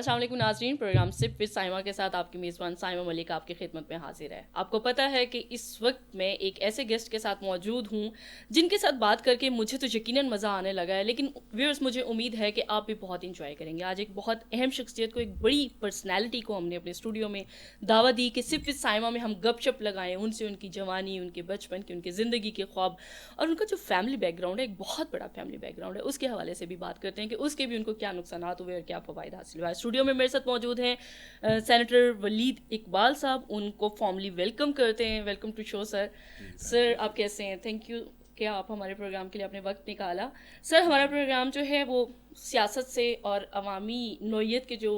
السلام علیکم ناظرین، پروگرام سپ وتھ سائمہ کے ساتھ آپ کی میزبان سائمہ ملک آپ کی خدمت میں حاضر ہے. آپ کو پتہ ہے کہ اس وقت میں ایک ایسے گیسٹ کے ساتھ موجود ہوں جن کے ساتھ بات کر کے مجھے تو یقیناً مزہ آنے لگا ہے، لیکن ویورز مجھے امید ہے کہ آپ بھی بہت انجوائے کریں گے. آج ایک بہت اہم شخصیت کو، ایک بڑی پرسنالٹی کو ہم نے اپنے اسٹوڈیو میں دعوت دی کہ سپ وتھ سائمہ میں ہم گپ شپ لگائیں، ان سے ان کی جوانی، ان کے بچپن کی، ان کی زندگی کے خواب اور ان کا جو فیملی بیک گراؤنڈ ہے، ایک بہت بڑا فیملی بیک گراؤنڈ ہے، اس کے حوالے سے بھی بات کرتے ہیں کہ اس کے بھی ان کو کیا نقصانات ہوئے اور کیا فوائد حاصل ہوا. اسٹوڈیو میں میرے ساتھ موجود ہیں سینیٹر ولید اقبال صاحب. ان کو فارملی ویلکم کرتے ہیں. ویلکم ٹو شو سر. سر آپ کیسے ہیں؟ تھینک یو کہ آپ ہمارے پروگرام کے لیے اپنے وقت نکالا. سر ہمارا پروگرام جو ہے وہ سیاست سے اور عوامی نوعیت کے جو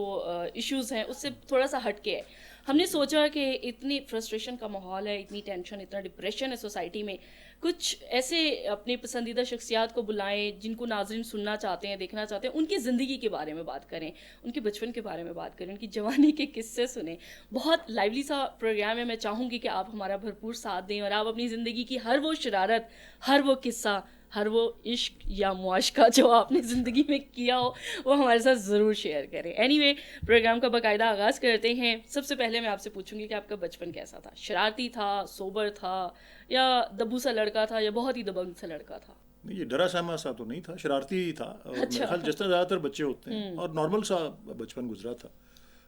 ایشوز ہیں اس سے تھوڑا سا ہٹ کے ہے. ہم نے سوچا کہ اتنی فرسٹریشن کا ماحول ہے، اتنی ٹینشن، اتنا ڈپریشن ہے سوسائٹی میں، کچھ ایسے اپنے پسندیدہ شخصیات کو بلائیں جن کو ناظرین سننا چاہتے ہیں، دیکھنا چاہتے ہیں، ان کی زندگی کے بارے میں بات کریں، ان کے بچپن کے بارے میں بات کریں، ان کی جوانی کے قصے سنیں. بہت لائیولی سا پروگرام ہے. میں چاہوں گی کہ آپ ہمارا بھرپور ساتھ دیں اور آپ اپنی زندگی کی ہر وہ شرارت، ہر وہ قصہ، ہر وہ عشق یا معاشقہ جو آپ نے زندگی میں کیا ہو وہ ہمارے ساتھ ضرور شیئر کریں. اینی وے پروگرام کا باقاعدہ آغاز کرتے ہیں. سب سے پہلے میں آپ سے پوچھوں گی کہ آپ کا بچپن کیسا تھا؟ شرارتی تھا، سوبر تھا، یا دبو سا لڑکا تھا، یا بہت ہی دبنگ سا لڑکا تھا؟ نہیں، یہ ڈرا سہما سا تو نہیں تھا، شرارتی ہی تھا. اور میرے خیال جس طرح زیادہ تر بچے ہوتے ہیں، اور نارمل سا بچپن گزرا تھا.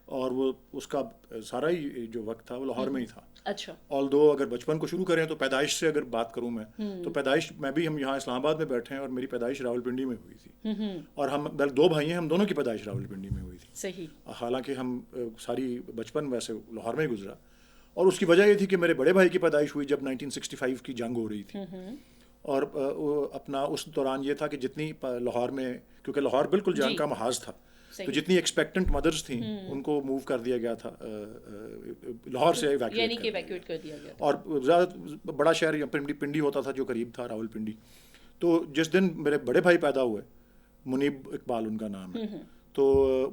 اور وہ اس کا سارا ہی جو وقت تھا وہ لاہور میں ہی تھا. اچھا. آل دو اگر بچپن کو شروع کریں تو پیدائش سے اگر بات کروں میں تو پیدائش میں بھی، ہم یہاں اسلام آباد میں بیٹھے ہیں اور میری پیدائش راولپنڈی میں ہوئی تھی. اور ہم دو بھائی ہیں، ہم دونوں کی پیدائش راولپنڈی میں ہوئی تھی. صحیح. حالانکہ ہم ساری بچپن ویسے لاہور میں ہی گزرا. اور اس کی وجہ یہ تھی کہ میرے بڑے بھائی کی پیدائش ہوئی جب 1965 کی جنگ ہو رہی تھی. اور اپنا اس دوران یہ تھا کہ جتنی لاہور میں، کیونکہ لاہور بالکل جنگ کا محاذ تھا، تو جتنی ایکسپیکٹنٹ مدرز تھیں ان کو موو کر دیا گیا تھا لاہور سے، ایویکویٹ کر دیا گیا. اور زیادہ بڑا شہر پنڈی ہوتا تھا جو قریب تھا، راولپنڈی. تو جس دن میرے بڑے بھائی پیدا ہوئے، منیب اقبال ان کا نام ہے، تو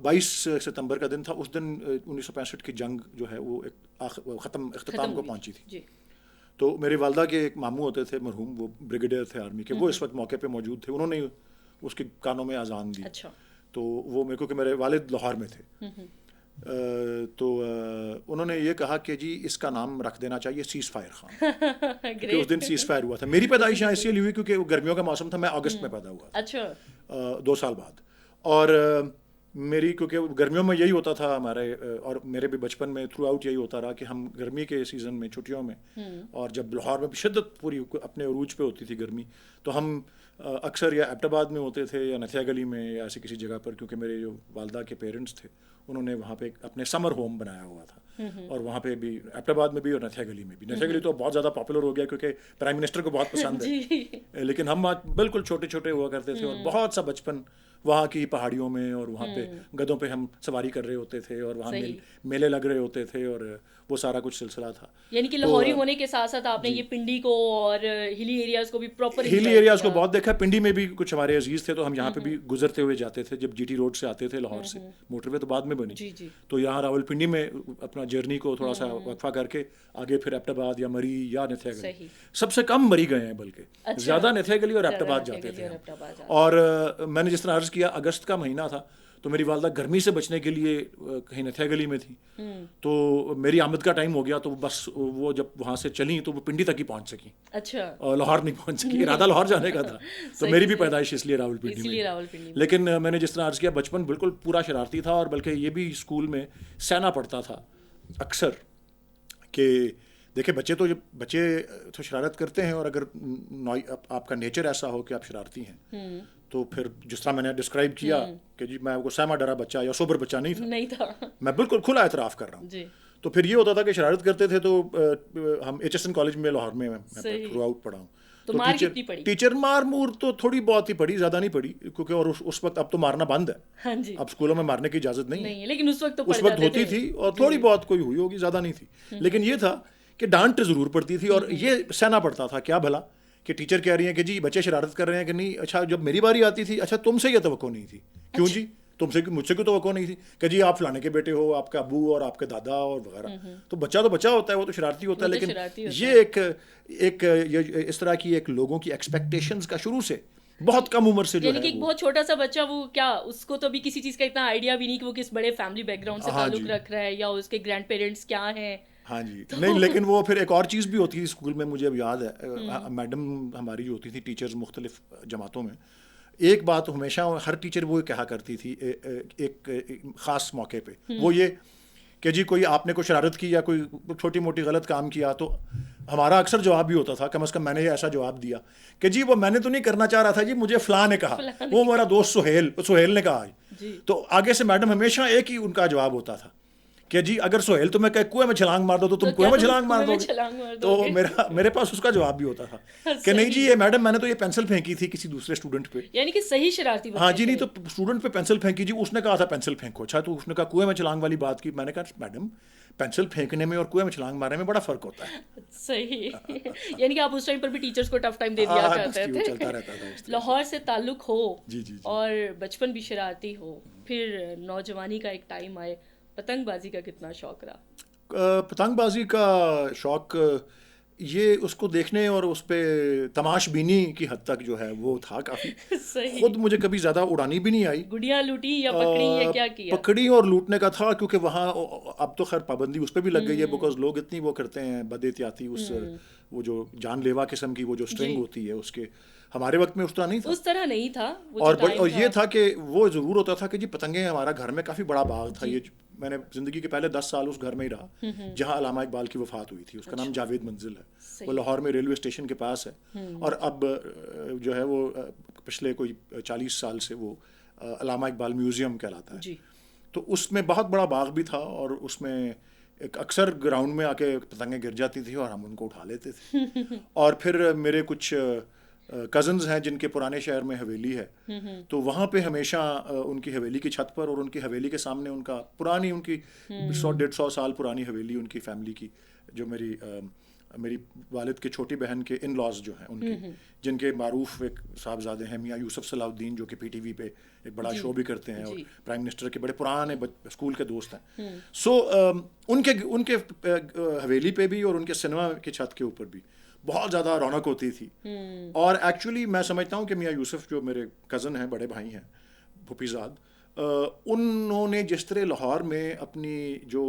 22 ستمبر کا دن تھا. اس دن 1965 کی جنگ جو ہے وہ اختتام کو پہنچی تھی. تو میری والدہ کے ایک ماموں ہوتے تھے مرحوم، وہ بریگیڈیئر تھے آرمی کے، وہ اس وقت موقع پہ موجود تھے. انہوں نے اس کے کانوں میں اذان دی. تو وہ میرے کو، کہ میرے والد لاہور میں تھے، تو انہوں نے یہ کہا کہ جی اس کا نام رکھ دینا چاہیے سیز فائر خان، کیونکہ اس دن سیز فائر ہوا تھا. میری پیدائش یہاں اس لیے ہوئی کیونکہ وہ گرمیوں کا موسم تھا، میں اگست میں پیدا ہوا تھا 2 سال بعد. اور میری، کیونکہ گرمیوں میں یہی ہوتا تھا ہمارے، اور میرے بھی بچپن میں تھرو آؤٹ یہی ہوتا رہا کہ ہم گرمی کے سیزن میں، چھٹیوں میں، اور جب لاہور میں شدت پوری اپنے عروج پہ ہوتی تھی گرمی، تو ہم اکثر یا ایبٹ آباد میں ہوتے تھے یا نتھیا گلی میں یا ایسی کسی جگہ پر، کیونکہ میرے جو والدہ کے پیرنٹس تھے انہوں نے وہاں پہ اپنے سمر ہوم بنایا ہوا تھا. اور وہاں پہ بھی ایبٹ آباد میں بھی اور نتھیا گلی میں بھی. نتھیا گلی تو بہت زیادہ پاپولر ہو گیا کیونکہ پرائم منسٹر کو بہت پسند ہے، لیکن ہم بالکل چھوٹے چھوٹے ہوا کرتے تھے. اور بہت سا بچپن وہاں کی پہاڑیوں میں، اور وہاں پہ گدھوں پہ ہم سواری کر رہے ہوتے تھے، اور وہاں میلے لگ رہے ہوتے تھے، اور وہ سارا کچھ سلسلہ تھا. یعنی کہ لاہوری ہونے کے ساتھ ساتھ آپ نے یہ پنڈی کو اور ہلی ایریاز کو بھی ہلی ایریاز کو بہت دیکھا. پنڈی میں بھی کچھ ہمارے عزیز تھے، تو ہم یہاں پہ بھی گزرتے ہوئے جاتے تھے. جب جی ٹی روڈ سے آتے تھے لاہور سے، موٹر وے تو بعد میں بنی، تو یہاں راولپنڈی میں اپنا جرنی کو تھوڑا سا وقفہ کر کے آگے پھر ایبٹ آباد یا مری یا نتھیا گلی. سب سے کم مری گئے ہیں، بلکہ زیادہ نتھیا گلی اور ایبٹ آباد جاتے تھے. اور میں نے جس طرح عرض کیا، اگست کا مہینہ تھا، تو میری والدہ گرمی سے بچنے کے لیے کہیں نتھیا گلی میں تھی. تو میری آمد کا ٹائم ہو گیا، تو بس وہ جب وہاں سے چلیں تو وہ پنڈی تک ہی پہنچ سکیں. اچھا. اور لاہور نہیں پہنچ سکی. ارادہ لاہور جانے کا تھا. تو میری بھی پیدائش اس لیے راولپنڈی میں. لیکن میں نے جس طرح عرض کیا، بچپن بالکل پورا شرارتی تھا. اور بلکہ یہ بھی اسکول میں سہنا پڑتا تھا اکثر کہ دیکھیں بچے تو شرارت کرتے ہیں، اور اگر آپ کا نیچر ایسا ہو کہ آپ شرارتی ہیں، تو پھر جس طرح میں نے ڈسکرائب کیا کہ جی میں وہ سہما ڈرا بچہ یا سوبر بچہ نہیں تھا، میں بالکل کھلا اعتراف کر رہا ہوں. تو پھر یہ ہوتا تھا کہ شرارت کرتے تھے، تو ہم ایچ ایس این کالج میں لاہور میں تھرو آؤٹ پڑھا ہوں. تو ٹیچر مار مور تو تھوڑی بہت ہی پڑی، زیادہ نہیں پڑی، کیونکہ اور اس وقت اب تو مارنا بند ہے، اب اسکولوں میں مارنے کی اجازت نہیں ہے، لیکن اس وقت ہوتی تھی، اور تھوڑی بہت کوئی ہوئی ہوگی، زیادہ نہیں تھی. لیکن یہ تھا کہ ڈانٹ ضرور پڑتی تھی، اور یہ سہنا پڑتا تھا. کیا بھلا کہ ٹیچر کہہ رہی ہیں کہ جی بچے شرارت کر رہے ہیں کہ نہیں. اچھا جب میری باری آتی تھی، اچھا تم سے یہ توقع نہیں تھی. کیوں جی؟ مجھ سے کوئی توقع نہیں تھی کہ جی آپ فلانے کے بیٹے ہو، آپ کا ابو اور آپ کے دادا اور وغیرہ. تو بچہ ہوتا ہے، وہ تو شرارتی ہوتا ہے. لیکن یہ ایک اس طرح کی ایک لوگوں کی ایکسپیکٹیشنز کا شروع سے بہت کم عمر سے جو یعنی ہے کہ ایک بہت چھوٹا سا بچہ وہ کیا اس کو تو ابھی کسی چیز کا اتنا آئیڈیا بھی نہیں کہ وہ کس بڑے فیملی بیک گراؤنڈ سے تعلق رکھ رہا ہے یا اس کے گرینڈ پیرنٹس کیا ہیں. ہاں جی نہیں لیکن وہ پھر ایک اور چیز بھی ہوتی تھی اسکول میں, مجھے اب یاد ہے میڈم ہماری جو ہوتی تھی ٹیچرز مختلف جماعتوں میں, ایک بات ہمیشہ ہر ٹیچر وہ کہا کرتی تھی ایک خاص موقع پہ, وہ یہ کہ جی کوئی آپ نے کوئی شرارت کی یا کوئی چھوٹی موٹی غلط کام کیا تو ہمارا اکثر جواب بھی ہوتا تھا, کم از کم میں نے ایسا جواب دیا کہ جی وہ میں نے تو نہیں کرنا چاہ رہا تھا جی, مجھے فلاں نے کہا, وہ میرا دوست سہیل نے کہا. تو آگے سے میڈم ہمیشہ ایک ہی ان کا جواب ہوتا تھا کہ جی اگر سہیل تمہیں کہ کنویں میں چھلانگ مار دو تو تم کنویں میں چھلانگ مار دو گے. تو میرے پاس اس کا جواب بھی ہوتا تھا کہ نہیں جی یہ میڈم میں نے تو یہ پینسل پھینکی تھی کسی دوسرے اسٹوڈنٹ پہ, یعنی کہ صحیح شرارتی. ہاں جی نہیں تو اسٹوڈنٹ پہ پینسل پھینکی, جی اس نے کہا تھا پینسل پھینکو. اچھا تو اس نے کہا کنویں میں چھلانگ والی بات کی, میں نے کہا میڈم پینسل پھینکنے میں اور کنویں میں چھلانگ مارنے میں بڑا فرق ہوتا ہے. صحیح. یعنی کہ آپ اس ٹائم پر بھی ٹیچرز کو ٹف ٹائم دے دیا کرتے تھے. چلتا رہتا تھا. لاہور سے تعلق ہو جی اور بچپن بھی شرارتی ہو, پھر نوجوانی کا ایک ٹائم آئے, پتنگ بازی کا کتنا شوق رہا؟ پتنگ بازی کا شوق یہ اس کو دیکھنے اور اس پہ تماش بینی کی حد تک جو ہے وہ تھا کافی. خود مجھے کبھی زیادہ اڑانی بھی نہیں آئی. گڑیاں لوٹی یا پکڑی یا کیا کیا؟ پکڑی اور لوٹنے کا تھا, کیونکہ وہاں اب تو خیر پابندی اس پہ بھی لگ گئی ہے, بیکاز لوگ اتنی وہ کرتے ہیں بد احتیاطی, اس وہ جو جان لیوا قسم کی وہ جو اسٹرنگ ہوتی ہے اس کے, ہمارے وقت میں اس طرح نہیں تھا. اس طرح نہیں تھا. اور یہ تھا کہ وہ ضرور ہوتا تھا کہ جی پتنگیں, ہمارا گھر میں کافی بڑا باغ تھا. یہ میں نے زندگی کے پہلے 10 سال اس گھر میں ہی رہا جہاں علامہ اقبال کی وفات ہوئی تھی. اس کا نام جاوید منزل ہے, وہ لاہور میں ریلوے اسٹیشن کے پاس ہے, اور اب جو ہے وہ پچھلے کوئی 40 سال سے وہ علامہ اقبال میوزیم کہلاتا ہے. تو اس میں بہت بڑا باغ بھی تھا, اور اس میں ایک اکثر گراؤنڈ میں آ کے پتنگیں گر جاتی تھیں اور ہم ان کو اٹھا لیتے تھے. اور پھر میرے کچھ کزنز ہیں جن کے پرانے شہر میں حویلی ہے, تو وہاں پہ ہمیشہ ان کی حویلی کی چھت پر اور ان کی حویلی کے سامنے ان کا پرانی, ان کی 100-150 سال پرانی حویلی ان کی فیملی کی, جو میری والد کے چھوٹی بہن کے ان لاز جو ہیں ان کے, جن کے معروف ایک صاحبزادے ہیں میاں یوسف صلاح الدین, جو کہ پی ٹی وی پہ ایک بڑا شو بھی کرتے ہیں اور پرائم منسٹر کے بڑے پرانے اسکول کے دوست ہیں. سو ان کے حویلی پہ بھی اور ان کے سنیما کی چھت کے اوپر بھی بہت زیادہ رونق ہوتی تھی. اور ایکچولی میں سمجھتا ہوں کہ میاں یوسف جو میرے کزن ہیں, بڑے بھائی ہیں, پھوپھی زاد, انہوں نے جس طرح لاہور میں اپنی جو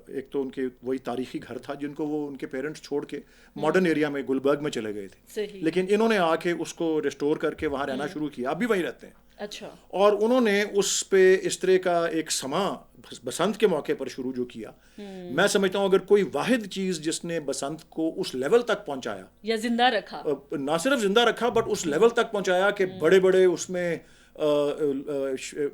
ایک تو ان کے وہی تاریخی گھر تھا جن کو وہ ان کے پیرنٹس چھوڑ کے ماڈرن ایریا میں گلبرگ میں چلے گئے تھے, لیکن انہوں نے آ کے اس کو ریسٹور کر کے وہاں رہنا شروع کیا, اب بھی وہیں رہتے ہیں. اچھا. اور انہوں نے اس پہ اس طرح کا ایک سما بسنت کے موقع پر شروع جو کیا, میں سمجھتا ہوں اگر کوئی واحد چیز جس نے بسنت کو اس لیول تک پہنچایا یا زندہ رکھا, نہ صرف زندہ رکھا بٹ اس لیول تک پہنچایا کہ بڑے بڑے اس میں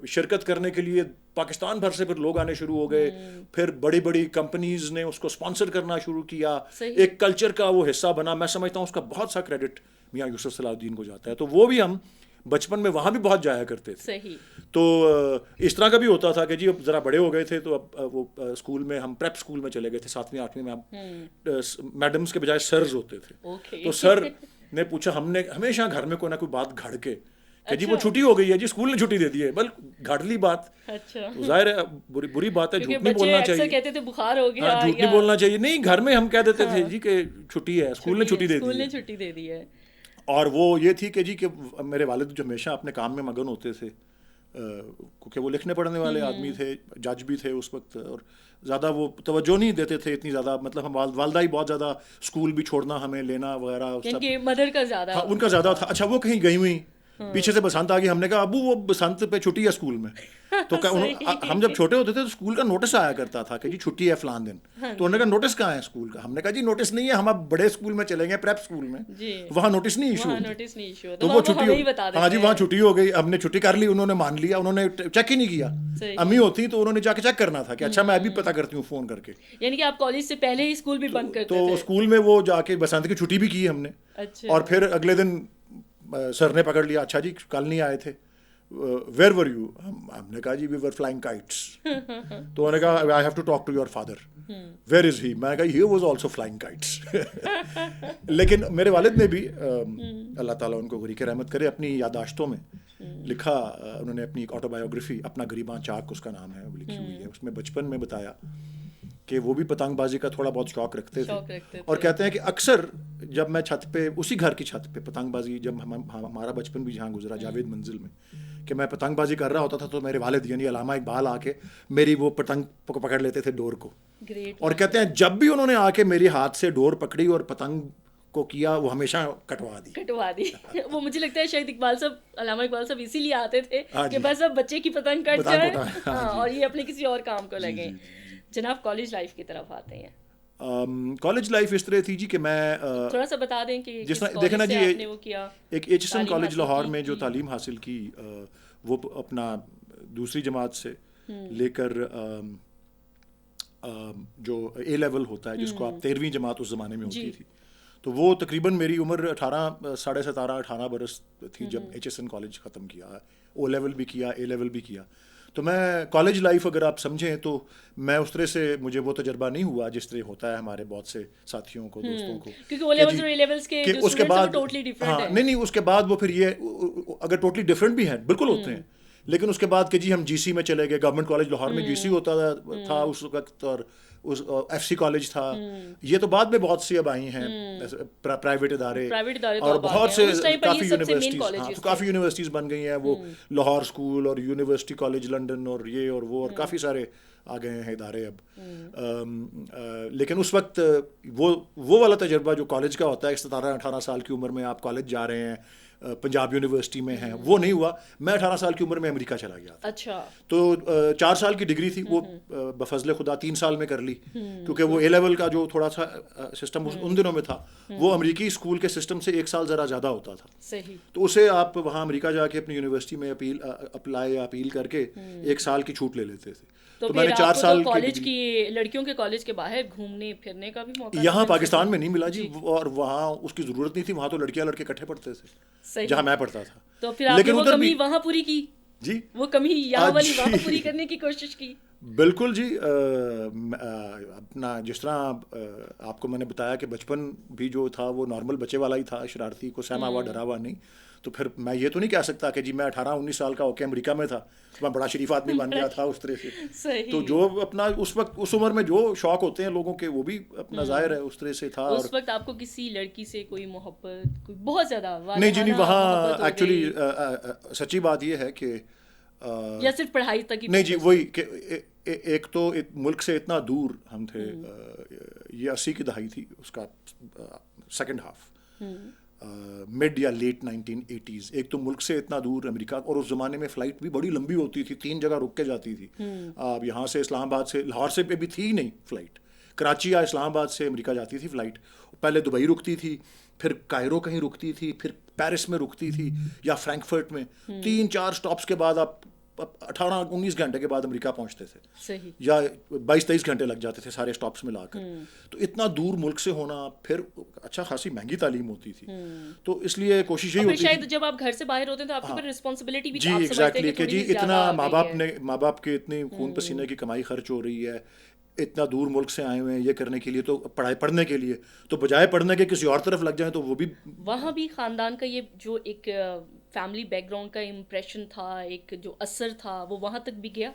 شرکت کرنے کے لیے پاکستان بھر سے پھر لوگ آنے شروع ہو گئے, پھر بڑی بڑی کمپنیز نے اس کو اسپانسر کرنا شروع کیا, ایک کلچر کا وہ حصہ بنا. میں سمجھتا ہوں اس کا بہت سا کریڈٹ میاں یوسف صلاح الدین کو جاتا ہے. تو وہ بھی ہم بچپن میں وہاں بھی بہت جایا کرتے تھے. تو اس طرح کا بھی ہوتا تھا کہ جی اب ذرا بڑے ہو گئے تھے, تو اب وہ اسکول میں ہم پریپ اسکول میں چلے گئے تھے, 7ویں 8ویں میں ہم میڈمس کے بجائے سرز ہوتے تھے. تو سر نے پوچھا, ہم نے ہمیشہ گھر میں کوئی نہ کوئی بات گھڑ کے کہ جی وہ چھٹی ہو گئی ہے, جی اسکول نے چھٹی دے دی ہے, بل گھڑ لی بات. تو ظاہر ہے بری بات ہے, جھوٹ نہیں بولنا چاہیے. کہتے تھے بخار ہو گیا, جھوٹ نہیں بولنا چاہیے. نہیں, گھر میں ہم کہہ دیتے تھے جی کہ چھٹی ہے, اسکول نے چھٹی دے دی ہے. اور وہ یہ تھی کہ جی کہ میرے والد جو ہمیشہ اپنے کام میں مگن ہوتے تھے, کیونکہ وہ لکھنے پڑھنے والے آدمی تھے, جج بھی تھے اس وقت, اور زیادہ وہ توجہ نہیں دیتے تھے اتنی زیادہ, مطلب ہم والدہ ہی بہت زیادہ اسکول بھی چھوڑنا, ہمیں لینا وغیرہ, مدر کا زیادہ, ان کا زیادہ تھا. اچھا وہ کہیں گئی ہوئی, پیچھے سے بسنت آ گئی, ہم نے کہا ابو وہ بسنت پہ چھٹی ہے اسکول میں. تو ہم جب چھوٹے ہوتے تھے تو اسکول کا نوٹس آیا کرتا تھا کہ جی چھٹی ہے فلان دن. تو انہوں نے کہا نوٹس کہاں ہے اسکول کا؟ ہم نے کہا جی نوٹس نہیں ہے, ہم اب بڑے اسکول میں چلیں گے, پریپ اسکول میں, وہاں نوٹس نہیں ایشو. تو وہ چھٹی, ہاں جی وہاں چھٹی ہو گئی, ہم نے چھٹی کر لی, انہوں نے مان لیا, انہوں نے چیک ہی نہیں کیا. امی ہوتی تو انہوں نے جا کے چیک کرنا تھا کہ اچھا میں ابھی پتہ کرتی ہوں فون کر کے. یعنی کہ آپ کالج سے پہلے ہی اسکول بھی بنک کرتے تھے؟ تو اسکول میں وہ جا کے بسنت کی چھٹی بھی کی ہم نے, اور پھر اگلے دن سر نے پکڑ لیا, اچھا جی کل نہیں آئے تھے, ویئر ور یو؟ ہم نے کہا جی وی ور فلائنگ کائٹس. تو انہوں نے کہا I have to talk to your father, where is he? میں نے کہا he was also flying kites. لیکن میرے والد نے بھی, اللہ تعالیٰ ان کو غریق رحمت کرے, اپنی یادداشتوں میں لکھا, انہوں نے اپنی ایک آٹو بایوگرافی, اپنا غریباں چاک اس کا نام ہے, وہ لکھی ہوئی ہے. اس میں بچپن میں بتایا کہ وہ بھی پتنگ بازی کا تھوڑا بہت شوق رکھتے شوق تھے رکھتے اور تھے۔ کہتے ہیں کہ اکثر جب میں چھت پہ اسی گھر کی چھت پہ پتنگ بازی، جب ہمارا بچپن بھی جہاں گزرا جاوید منزل میں، کہ میں پتنگ بازی کر رہا ہوتا تھا تو میرے والد یعنی علامہ اقبال آ کے میری وہ پتنگ پکڑ لیتے تھے ڈور کو، گریٹ۔ اور کہتے ہیں جب بھی انہوں نے آ کے میری ہاتھ سے ڈور پکڑی اور پتنگ کو کیا، وہ ہمیشہ کٹوا دی۔ وہ مجھے لگتا ہے شاید اقبال صاحب، علامہ اقبال صاحب اسی لیے آتے تھے ہاں کہ جی، بس اب بچے کی پتنگ کٹ جائے ہاں اور یہ اپنے کسی اور کام کو لگیں۔ جناب کالج لائف کی طرف آتے ہیں۔ کالج لائف اس طرح تھی جی کہ میں تھوڑا سا بتا دیں کہ جس کس طرح دیکھیں نا کالج جی، سے آپ نے وہ کیا، ایک ایچسن تعلیم کالج حاصل لاہور کی؟ میں جو تعلیم حاصل کی، وہ اپنا دوسری جماعت سے لے کر جو اے لیول ہوتا ہے جس کو آپ 13ویں جماعت اس زمانے میں ہوتی تھی، تو وہ تقریباً میری عمر 17.5 برس تھی جب ایچ ایس این کالج ختم کیا، او لیول بھی کیا، اے لیول بھی کیا۔ تو میں کالج لائف اگر آپ سمجھیں تو میں اس طرح سے مجھے وہ تجربہ نہیں ہوا جس طرح ہوتا ہے ہمارے بہت سے ساتھیوں کو، دوستوں کو، کیونکہ او لیولز اور اے لیولز کے جو اس کے اسٹوڈنٹس ہیں وہ بعد ٹوٹلی ڈفرینٹ ہاں ہیں۔ نہیں اس کے بعد وہ پھر یہ اگر ٹوٹلی ڈفرینٹ بھی ہیں بالکل ہوتے ہیں، لیکن اس کے بعد کہ جی ہم جی سی میں چلے گئے، گورنمنٹ کالج لاہور میں جی سی ہوتا تھا اس وقت، اور اس ایف سی کالج تھا، یہ تو بعد میں بہت سی اب آئی ہیں پرائیویٹ ادارے اور بہت سے کافی یونیورسٹیز، ہاں کافی یونیورسٹیز بن گئی ہیں، وہ لاہور اسکول اور یونیورسٹی کالج لنڈن اور یہ اور وہ اور کافی سارے آ گئے ہیں ادارے اب، لیکن اس وقت وہ والا تجربہ جو کالج کا ہوتا ہے 17-18 سال کی عمر میں آپ کالج جا رہے ہیں، پنجاب یونیورسٹی میں ہیں، وہ نہیں ہوا۔ میں 18 سال کی عمر میں امریکہ چلا گیا تھا، اچھا، تو 4 سال کی ڈگری تھی، وہ بفضل خدا 3 سال میں کر لی، کیونکہ وہ اے لیول کا جو تھوڑا سا سسٹم ان دنوں میں تھا وہ امریکی اسکول کے سسٹم سے 1 سال ذرا زیادہ ہوتا تھا، صحیح، تو اسے آپ وہاں امریکہ جا کے اپنی یونیورسٹی میں اپیل کر کے 1 سال کی چھوٹ لے لیتے تھے۔ تو میں نے 4 سال کالج کی لڑکیوں کے کالج کے باہر گھومنے پھرنے کا بھی موقع یہاں پاکستان میں نہیں ملا جی، اور وہاں اس کی ضرورت نہیں تھی، وہاں تو لڑکیاں لڑکے اکٹھے پڑھتے تھے جہاں میں پڑھتا تھا، تو پھر آپ نے وہ کمی وہاں پوری کی جی، وہ کمی یہاں والی وہاں پوری کرنے کی کوشش کی؟ بالکل جی، اپنا جس طرح آپ کو میں نے بتایا کہ بچپن بھی جو تھا وہ نارمل بچے والا ہی تھا، شرارتی، کو سہما ہوا ڈرا ہوا نہیں، تو پھر میں یہ تو نہیں کہہ سکتا کہ جی میں 18-19 سال کا ہو کے امریکہ میں تھا تو میں بڑا شریف آدمی بن گیا تھا اس طرح سے، تو جو اپنا اس وقت اس عمر میں جو شوق ہوتے ہیں لوگوں کے وہ بھی اپنا ظاہر ہے اس طرح سے تھا۔ اس وقت آپ کو کسی لڑکی سے کوئی محبت، کوئی بہت زیادہ نہیں جی، نہیں وہاں ایکچولی سچی بات یہ ہے کہ یا صرف پڑھائی تک ہی؟ نہیں جی، وہی کہ ایک تو ملک سے اتنا دور ہم تھے، یہ 80 کی دہائی تھی، اس کا سیکنڈ ہاف، مڈ یا لیٹ 1980s، ایک تو ملک سے اتنا دور امریکہ، اور اس زمانے میں فلائٹ بھی بڑی لمبی ہوتی تھی، 3 جگہ رک کے جاتی تھی، اب یہاں سے اسلام آباد سے، لاہور سے پہ بھی تھی نہیں فلائٹ، کراچی یا اسلام آباد سے امریکہ جاتی تھی فلائٹ، پہلے دبئی رکتی تھی، پھر کائرو کہیں رکتی تھی، پھر پیرس میں رکتی تھی یا فرینکفرٹ میں، 3-4 اسٹاپس کے بعد آپ 18-19 گھنٹے کے بعد امریکہ پہنچتے تھے، یا 22-23 گھنٹے لگ جاتے تھے سارے اسٹاپس ملا کر، تو اتنا دور ملک سے ہونا، پھر اچھا خاصی مہنگی تعلیم ہوتی تھی، تو اس لیے کوشش یہی ہوتی تھی شاید جب آپ گھر سے باہر ہوتے ہیں تو آپ کی رسپانسبلٹی بھی جی ایگزیکٹلی کہ جی اتنا ماں باپ کے اتنے خون پسینے کی کمائی خرچ ہو رہی ہے، اتنا دور ملک سے آئے ہوئے ہیں یہ کرنے کے لیے، تو پڑھنے کے لیے، تو بجائے پڑھنے کے کسی اور طرف لگ جائیں تو وہ بھی وہاں بھی خاندان کا یہ جو ایک فیملی بیک گراؤنڈ کا امپریشن تھا، ایک جو اثر تھا، وہ وہاں تک بھی گیا؟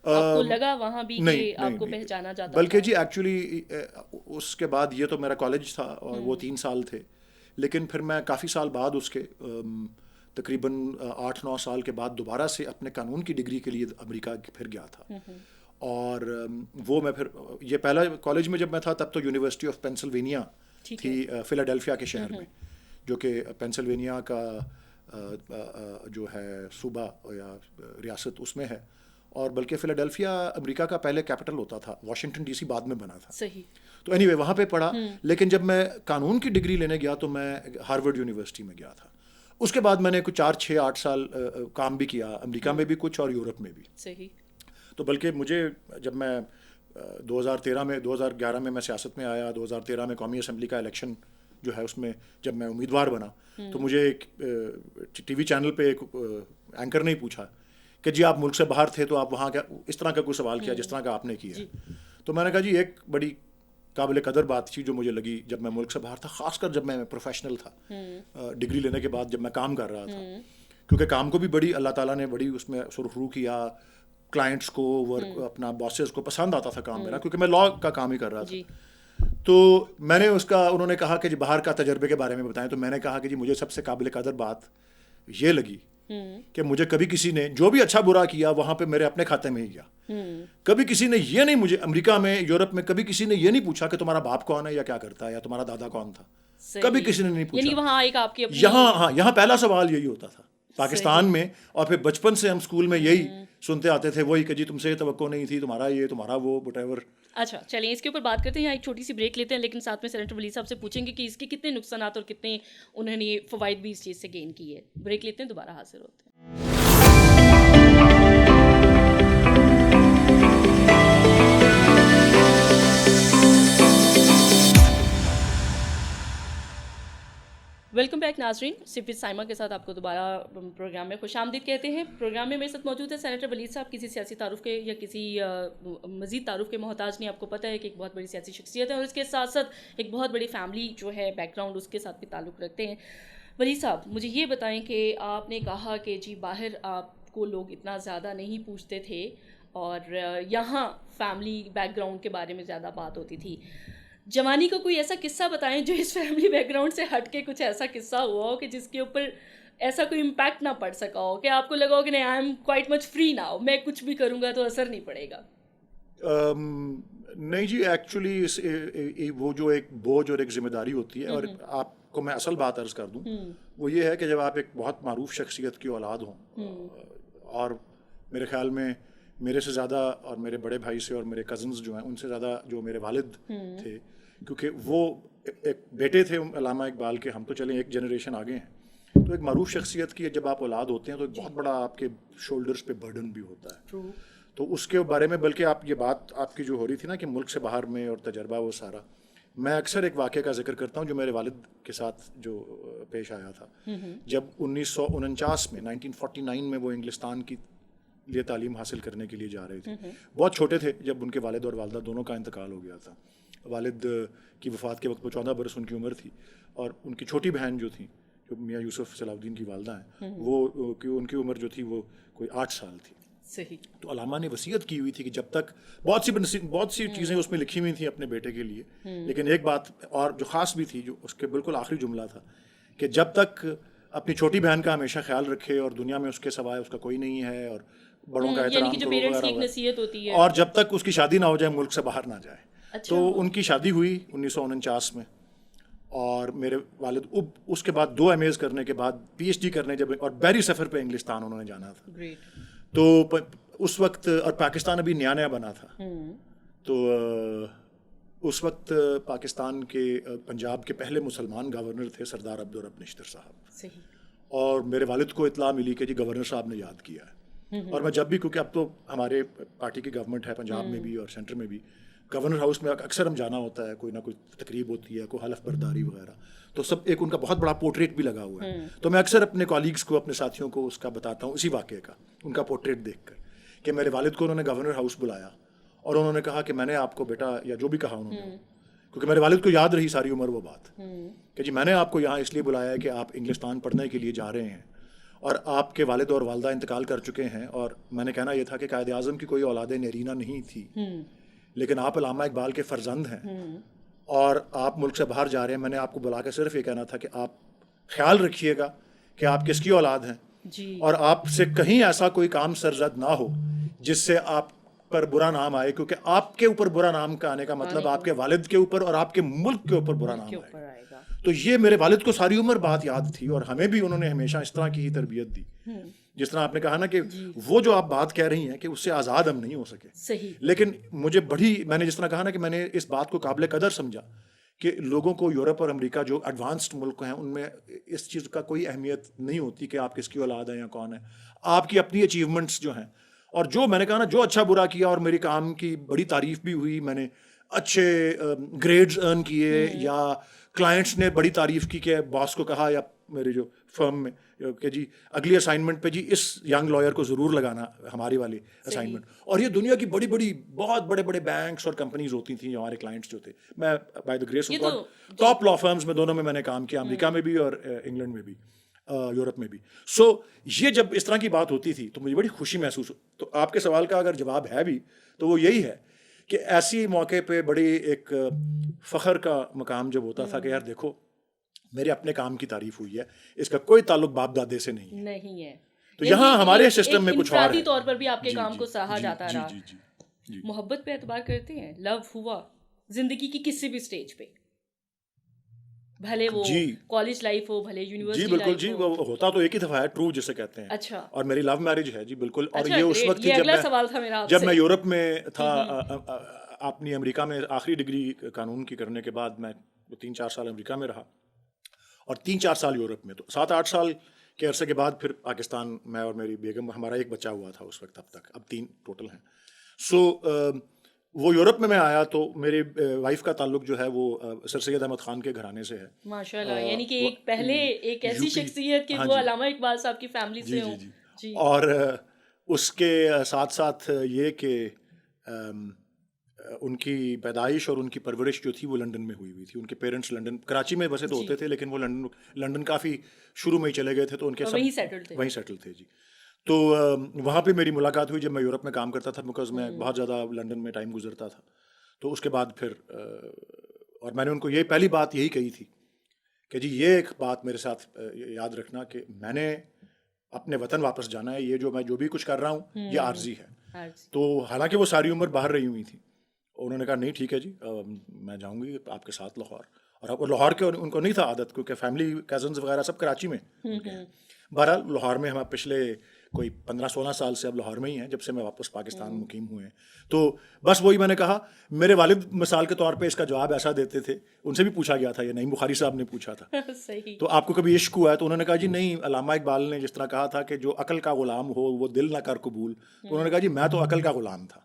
آپ کو لگا وہاں بھی کہ آپ کو پہچانا جاتا؟ بلکہ جی ایکچولی اس کے بعد یہ تو میرا کالج تھا اور وہ 3 سال تھے، لیکن پھر میں کافی سال بعد اس کے تقریباً 8-9 سال کے بعد دوبارہ سے اپنے قانون کی ڈگری کے لیے امریکہ پھر گیا تھا، اور وہ میں پھر یہ پہلا کالج میں جب میں تھا تب تو یونیورسٹی آف پینسلوینیا تھی فلاڈیلفیا کے شہر میں، جو کہ پینسلوینیا کا جو ہے صوبہ یا ریاست اس میں ہے، اور بلکہ فلاڈیلفیا امریکہ کا پہلے کیپٹل ہوتا تھا، واشنگٹن ڈی سی بعد میں بنا تھا، صحیح، تو اینی وے وہاں پہ پڑھا، لیکن جب میں قانون کی ڈگری لینے گیا تو میں ہارورڈ یونیورسٹی میں گیا تھا، اس کے بعد میں نے کچھ 4-6-8 سال کام بھی کیا، امریکہ میں بھی کچھ اور یورپ میں بھی، صحیح، تو بلکہ مجھے جب میں 2011 میں سیاست میں آیا، 2013 میں قومی اسمبلی کا الیکشن جو ہے اس میں جب میں امیدوار بنا تو مجھے ایک ٹی وی چینل پہ ایک اینکر نے پوچھا کہ جی آپ ملک سے باہر تھے تو آپ وہاں کیا اس طرح کا کوئی سوال کیا جس طرح کا آپ نے کیا، تو میں نے کہا جی ایک بڑی قابل قدر بات تھی جو مجھے لگی جب میں ملک سے باہر تھا، خاص کر جب میں پروفیشنل تھا، ڈگری لینے کے بعد جب میں کام کر رہا تھا، کیونکہ کام کو بھی بڑی اللہ تعالیٰ نے بڑی اس میں سرخرو کیا، کلائنٹس کو ورک اپنا باسز کو پسند آتا تھا کام میرا, کیونکہ میں لا کا کام ہی کر رہا تھا. تو میں نے انہوں نے کہا کہ جی باہر کا تجربے کے بارے میں بتائیں. تو میں نے کہا کہ جی مجھے سب سے قابل قدر بات یہ لگی کہ مجھے کبھی کسی نے جو بھی اچھا برا کیا وہاں پہ میرے اپنے کھاتے میں ہی گیا. کبھی کسی نے یہ نہیں, مجھے امریکہ میں یورپ میں کبھی کسی نے یہ نہیں پوچھا کہ تمہارا باپ کون ہے یا کیا کرتا ہے یا تمہارا دادا کون تھا, کبھی کسی نے نہیں پوچھا. یہاں پہلا سوال یہی ہوتا تھا پاکستان میں, اور پھر بچپن سے ہم اسکول میں یہی سنتے آتے تھے وہی کہ جی تم سے یہ توقع نہیں تھی, تمہارا یہ تمہارا وہ وٹ ایور. اچھا چلیے اس کے اوپر بات کرتے ہیں, یہاں ایک چھوٹی سی بریک لیتے ہیں, لیکن ساتھ میں سینیٹر ولی صاحب سے پوچھیں گے کہ اس کے کتنے نقصانات اور کتنے انہوں نے فوائد بھی اس چیز سے گین کی ہے. بریک لیتے ہیں, دوبارہ حاضر ہوتے ہیں. ویلکم بیک ناظرین, سپ سائمہ کے ساتھ آپ کو دوبارہ پروگرام میں خوش آمدید کہتے ہیں. پروگرام میں میرے ساتھ موجود ہے سینیٹر ولید صاحب. کسی سیاسی تعارف کے یا کسی مزید تعارف کے محتاج نہیں, آپ کو پتہ ہے کہ ایک بہت بڑی سیاسی شخصیت ہے اور اس کے ساتھ ساتھ ایک بہت بڑی فیملی جو ہے بیک گراؤنڈ اس کے ساتھ بھی تعلق رکھتے ہیں. ولید صاحب مجھے یہ بتائیں کہ آپ نے کہا کہ جی باہر آپ کو لوگ اتنا زیادہ نہیں پوچھتے تھے اور یہاں فیملی بیک گراؤنڈ کے بارے میں زیادہ بات ہوتی تھی. جوانی کا کوئی ایسا قصہ بتائیں جو اس فیملی بیک گراؤنڈ سے ہٹ کے کچھ ایسا قصہ ہوا ہو کہ جس کے اوپر ایسا کوئی امپیکٹ نہ پڑ سکا ہو, کہ آپ کو لگا ہو کہ نہیں I am quite much free now, میں کچھ بھی کروں گا تو اثر نہیں پڑے گا. نہیں جی, ایکچولی وہ جو ایک بوجھ اور ایک ذمہ داری ہوتی ہے, اور آپ کو میں اصل بات عرض کر دوں, وہ یہ ہے کہ جب آپ ایک بہت معروف شخصیت کی اولاد ہوں, اور میرے خیال میں میرے سے زیادہ اور میرے بڑے بھائی سے اور میرے کزنز جو ہیں ان سے زیادہ جو میرے والد تھے, کیونکہ وہ ایک بیٹے تھے علامہ اقبال کے, ہم تو چلیں ایک جنریشن آگے ہیں, تو ایک معروف شخصیت کی جب آپ اولاد ہوتے ہیں تو ایک بہت بڑا آپ کے شولڈرز پہ برڈن بھی ہوتا ہے. تو اس کے بارے میں بلکہ آپ یہ بات آپ کی جو ہو رہی تھی نا کہ ملک سے باہر میں اور تجربہ وہ سارا, میں اکثر ایک واقعے کا ذکر کرتا ہوں جو میرے والد کے ساتھ جو پیش آیا تھا. جب 1949 میں 1949 میں وہ انگلستان کی لیے تعلیم حاصل کرنے کے لیے جا رہے تھے, بہت چھوٹے تھے جب ان کے والد اور والدہ دونوں کا انتقال ہو گیا تھا. والد کی وفات کے وقت وہ 14 برس ان کی عمر تھی, اور ان کی چھوٹی بہن جو تھی جو میاں یوسف صلاح الدین کی والدہ ہیں, وہ ان کی عمر جو تھی وہ کوئی 8 سال تھی. صحیح. تو علامہ نے وصیت کی ہوئی تھی کہ جب تک بہت سی چیزیں اس میں لکھی ہوئی تھیں اپنے بیٹے کے لیے, لیکن ایک بات اور جو خاص بھی تھی, جو اس کے بالکل آخری جملہ تھا کہ جب تک اپنی چھوٹی بہن کا ہمیشا خیال رکھے اور دنیا میں اس کے سوائے اس کا کوئی نہیں ہے, اور بڑوں کا احترام کرو, اور جب تک اس کی شادی نہ ہو جائے ملک سے باہر نہ جائے. تو ان کی شادی ہوئی 1949 میں, اور میرے والد اس کے بعد 2 MAs کرنے کے بعد PhD کرنے جب, اور بحری سفر پہ انگلستان انہوں نے جانا تھا. تو اس وقت, اور پاکستان ابھی نیا نیا بنا تھا, تو اس وقت پاکستان کے پنجاب کے پہلے مسلمان گورنر تھے سردار عبدالرب نشتر صاحب. اور میرے والد کو اطلاع ملی کہ جی گورنر صاحب نے یاد کیا ہے. اور میں جب بھی, کیونکہ اب تو ہمارے پارٹی کی گورنمنٹ ہے پنجاب میں بھی اور سینٹر میں بھی, گورنر ہاؤس میں اکثر ہم جانا ہوتا ہے, کوئی نہ کوئی تقریب ہوتی ہے, کوئی حلف برداری وغیرہ, تو سب ایک ان کا بہت بڑا پورٹریٹ بھی لگا ہوا ہے. تو میں اکثر اپنے کالیگس کو, اپنے ساتھیوں کو اس کا بتاتا ہوں, اسی واقعے کا, ان کا پورٹریٹ دیکھ کر, کہ میرے والد کو انہوں نے گورنر ہاؤس بلایا اور انہوں نے کہا کہ میں نے آپ کو بیٹا, یا جو بھی کہا انہوں نے, کیونکہ میرے والد کو یاد رہی ساری عمر وہ بات, کہ جی میں نے آپ کو یہاں اس لیے بلایا ہے کہ آپ انگلستان پڑھنے کے لیے جا رہے ہیں, اور آپ کے والد اور والدہ انتقال کر چکے ہیں, اور میں نے کہنا یہ تھا کہ قائد اعظم کی کوئی اولاد نرینہ نہیں تھی, لیکن آپ علامہ اقبال کے فرزند ہیں اور آپ ملک سے باہر جا رہے ہیں. میں نے آپ کو بلا کے صرف یہ کہنا تھا کہ آپ خیال رکھیے گا کہ آپ کس کی اولاد ہیں, اور آپ سے کہیں ایسا کوئی کام سرزد نہ ہو جس سے آپ پر برا نام آئے, کیونکہ آپ کے اوپر برا نام کا آنے کا مطلب آپ کے والد کے اوپر اور آپ کے ملک کے اوپر برا نام آئے گا. تو یہ میرے والد کو ساری عمر بات یاد تھی, اور ہمیں بھی انہوں نے ہمیشہ اس طرح کی ہی تربیت دی. جس طرح آپ نے کہا نا کہ وہ جو آپ بات کہہ رہی ہیں کہ اس سے آزاد ہم نہیں ہو سکے, صحیح, لیکن مجھے میں نے جس طرح کہا نا کہ میں نے اس بات کو قابل قدر سمجھا کہ لوگوں کو یورپ اور امریکہ جو ایڈوانسڈ ملک ہیں ان میں اس چیز کا کوئی اہمیت نہیں ہوتی کہ آپ کس کی اولاد ہیں یا کون ہے. آپ کی اپنی اچیومنٹس جو ہیں, اور جو میں نے کہا نا جو اچھا برا کیا, اور میری کام کی بڑی تعریف بھی ہوئی, میں نے اچھے گریڈز ارن کیے, یا کلائنٹس نے بڑی تعریف کی کہ باس کو کہا یا میرے جو فرم میں کہ جی اگلی اسائنمنٹ پہ جی اس ینگ لائر کو ضرور لگانا ہماری والی اسائنمنٹ. اور یہ دنیا کی بڑی بڑی بہت بڑے بڑے بینکس اور کمپنیز ہوتی تھیں جو ہمارے کلائنٹس جو تھے. میں by the grace of God top law firms میں دونوں میں نے کام کیا, امریکہ میں بھی اور انگلینڈ میں بھی. یورپ میں بھی. سو یہ جب اس طرح کی بات ہوتی تھی تو مجھے بڑی خوشی محسوس. تو آپ کے سوال کا اگر جواب ہے بھی تو وہ یہی ہے کہ ایسی موقع پہ بڑی ایک فخر کا مقام جب ہوتا تھا کہ یار دیکھو میرے اپنے کام کی تعریف ہوئی ہے, اس کا کوئی تعلق باپ دادے سے نہیں ہے. تو یہاں ہمارے سسٹم میں کچھ اور ہے. انفرادی طور پر بھی آپ کے کام کو سراہا جاتا رہا. جی. محبت پہ اعتبار کرتے ہیں؟ لو ہوا زندگی کی کسی بھی سٹیج پہ, بھلے وہ کالج لائف ہو, بھلے یونیورسٹی جی بالکل. لائف جی ہو. وہ ہوتا تو ایک ہی دفعہ ہے, ٹرو جسے کہتے ہیں. اچھا. اور میری لو میرج ہے. جی بالکل. اور اچھا, یہ اس وقت یہ اگلا سوال تھا میرا آپ سے. جب میں یورپ میں تھا اپنی امریکہ میں آخری ڈگری قانون کی کرنے کے بعد میں 3-4 سال امریکہ میں رہا اور 3-4 سال یورپ میں. تو 7-8 سال کے عرصے کے بعد پھر پاکستان میں اور میری بیگم, ہمارا ایک بچہ ہوا تھا اس وقت اب تک, اب 3 ٹوٹل ہیں. سو وہ یورپ میں آیا تو میری وائف کا تعلق جو ہے وہ سر سید احمد خان کے گھرانے سے ہے. ماشاء اللہ, یعنی کہ ایک پہلے ایک ایسی شخصیت کہ وہ علامہ اقبال صاحب کی فیملی سے ہوں. جی. اور اس کے ساتھ ساتھ یہ کہ ان کی پیدائش اور ان کی پرورش جو تھی وہ لنڈن میں ہوئی تھی. ان کے پیرنٹس لنڈن, کراچی میں بسے تو ہوتے تھے لیکن وہ لنڈن کافی شروع میں ہی چلے گئے تھے, تو ان کے سب وہیں سیٹل تھے. جی. تو وہاں پہ میری ملاقات ہوئی جب میں یورپ میں کام کرتا تھا, بیکاز میں بہت زیادہ لنڈن میں ٹائم گزرتا تھا. تو اس کے بعد پھر اور میں نے ان کو یہ پہلی بات یہی کہی تھی کہ جی یہ ایک بات میرے ساتھ یاد رکھنا کہ میں نے اپنے وطن واپس جانا ہے, یہ میں جو بھی کچھ کر رہا ہوں یہ عارضی ہے. تو حالانکہ وہ ساری عمر باہر رہی ہوئی تھیں, انہوں نے کہا نہیں ٹھیک ہے جی میں جاؤں گی آپ کے ساتھ لاہور. اور لاہور کے ان کو نہیں تھا عادت, کیونکہ فیملی کزنز وغیرہ سب کراچی میں. بہرحال لاہور میں ہم پچھلے کوئی 15-16 سال سے اب لاہور میں ہی ہیں, جب سے میں واپس پاکستان مقیم ہوئے ہیں. تو بس وہی میں نے کہا, میرے والد مثال کے طور پہ اس کا جواب ایسا دیتے تھے, ان سے بھی پوچھا گیا تھا, یہ نعیم بخاری صاحب نے پوچھا تھا تو آپ کو کبھی عشق ہوا ہے؟ تو انہوں نے کہا جی نہیں, علامہ اقبال نے جس طرح کہا تھا کہ جو عقل کا غلام ہو وہ دل نہ کر قبول, تو انہوں نے کہا جی میں تو عقل کا غلام تھا,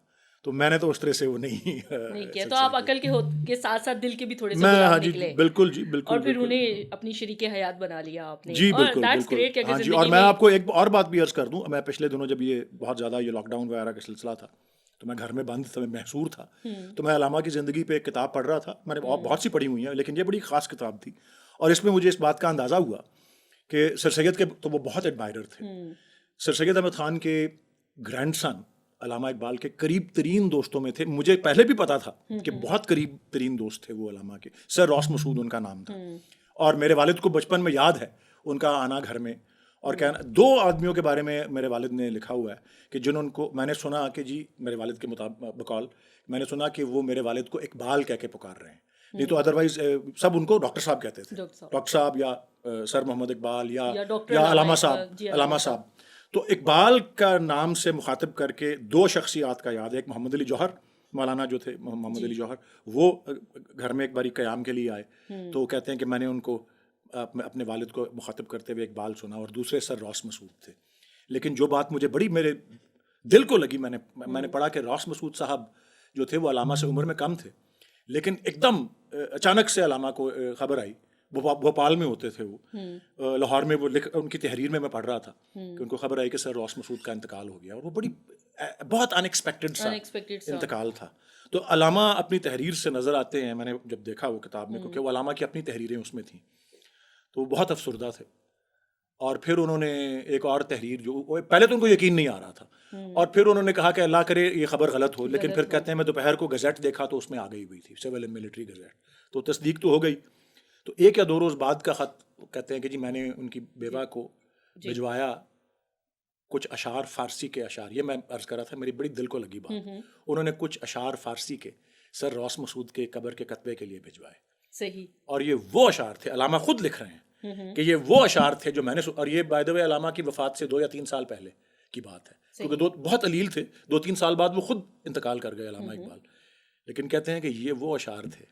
تو میں نے تو اس طرح سے وہ نہیں کیا. تو آپ عقل کے ساتھ ساتھ دل کے بھی تھوڑے سے غلام نکلے. بالکل جی بالکل. اور پھر انہیں اپنی شریک حیات بنا لیا آپ نے. جی بالکل بالکل. ہاں جی. اور میں آپ کو ایک اور بات بھی عرض کر دوں, میں پچھلے دنوں جب یہ بہت زیادہ یہ لاک ڈاؤن وغیرہ کا سلسلہ تھا تو میں گھر میں بند تھا, میں محصور تھا, تو میں علامہ کی زندگی پہ ایک کتاب پڑھ رہا تھا. میں نے بہت سی پڑھی ہوئی ہیں لیکن یہ بڑی خاص کتاب تھی, اور اس میں مجھے اس بات کا اندازہ ہوا کہ سر سید کے تو وہ بہت ایڈمائرر تھے. سر سید احمد خان کے گرینڈ سن علامہ اقبال کے قریب ترین دوستوں میں تھے. مجھے پہلے بھی پتا تھا کہ بہت قریب ترین دوست تھے وہ علامہ کے. سر روس مسعود ان کا نام تھا, اور میرے والد کو بچپن میں یاد ہے ان کا آنا گھر میں اور کہنا. 2 آدمیوں کے بارے میں میرے والد نے لکھا ہوا ہے کہ جنہوں کو میں نے سنا کہ جی میرے والد کے مطابق بقول میں نے سنا کہ وہ میرے والد کو اقبال کہہ کے پکار رہے ہیں, نہیں تو ادروائز سب ان کو ڈاکٹر صاحب کہتے تھے, ڈاکٹر صاحب یا سر محمد اقبال یا علامہ صاحب. تو اقبال کا نام سے مخاطب کر کے 2 شخصیات کا یاد ہے. ایک محمد علی جوہر, مولانا جو تھے محمد علی جوہر, وہ گھر میں ایک باری قیام کے لیے آئے, تو کہتے ہیں کہ میں نے ان کو اپنے والد کو مخاطب کرتے ہوئے اقبال سنا, اور دوسرے سر روس مسعود تھے. لیکن جو بات مجھے بڑی میرے دل کو لگی, میں نے پڑھا کہ روس مسعود صاحب جو تھے وہ علامہ سے عمر میں کم تھے, لیکن ایک دم اچانک سے علامہ کو خبر آئی, بھوپال میں ہوتے تھے وہ, لاہور میں وہ ان کی تحریر میں پڑھ رہا تھا کہ ان کو خبر آئی کہ سر روس مسعود کا انتقال ہو گیا, اور وہ بہت ان ایکسپیکٹڈ سا انتقال تھا. تو علامہ اپنی تحریر سے نظر آتے ہیں, میں نے جب دیکھا وہ کتاب میں, کیونکہ وہ علامہ کی اپنی تحریریں اس میں تھیں, تو وہ بہت افسردہ تھے. اور پھر انہوں نے ایک اور تحریر جو پہلے تو ان کو یقین نہیں آ رہا تھا, اور پھر انہوں نے کہا کہ اللہ کرے یہ خبر غلط ہو, لیکن پھر کہتے ہیں میں دوپہر کو گزٹ دیکھا تو اس میں آ گئی ہوئی تھی, سول اینڈ ملٹری گزٹ, تو تصدیق تو ہو گئی. تو 1 یا 2 روز بعد کا خط کہتے ہیں کہ جی میں نے ان کی بیوہ کو بھجوایا کچھ اشعار فارسی کے اشعار, یہ میں عرض کر رہا تھا میری بڑی دل کو لگی بات, انہوں نے کچھ اشعار فارسی کے سر روس مسعود کے قبر کے کتبے کے لیے بھجوائے. صحیح. اور یہ وہ اشعار تھے, علامہ خود لکھ رہے ہیں کہ یہ وہ اشعار تھے جو میں نے, اور یہ بائی دا وے علامہ کی وفات سے 2 یا 3 سال پہلے کی بات ہے, کیونکہ بہت علیل تھے, 2-3 سال بعد وہ خود انتقال کر گئے علامہ اقبال. لیکن کہتے ہیں کہ یہ وہ اشعار تھے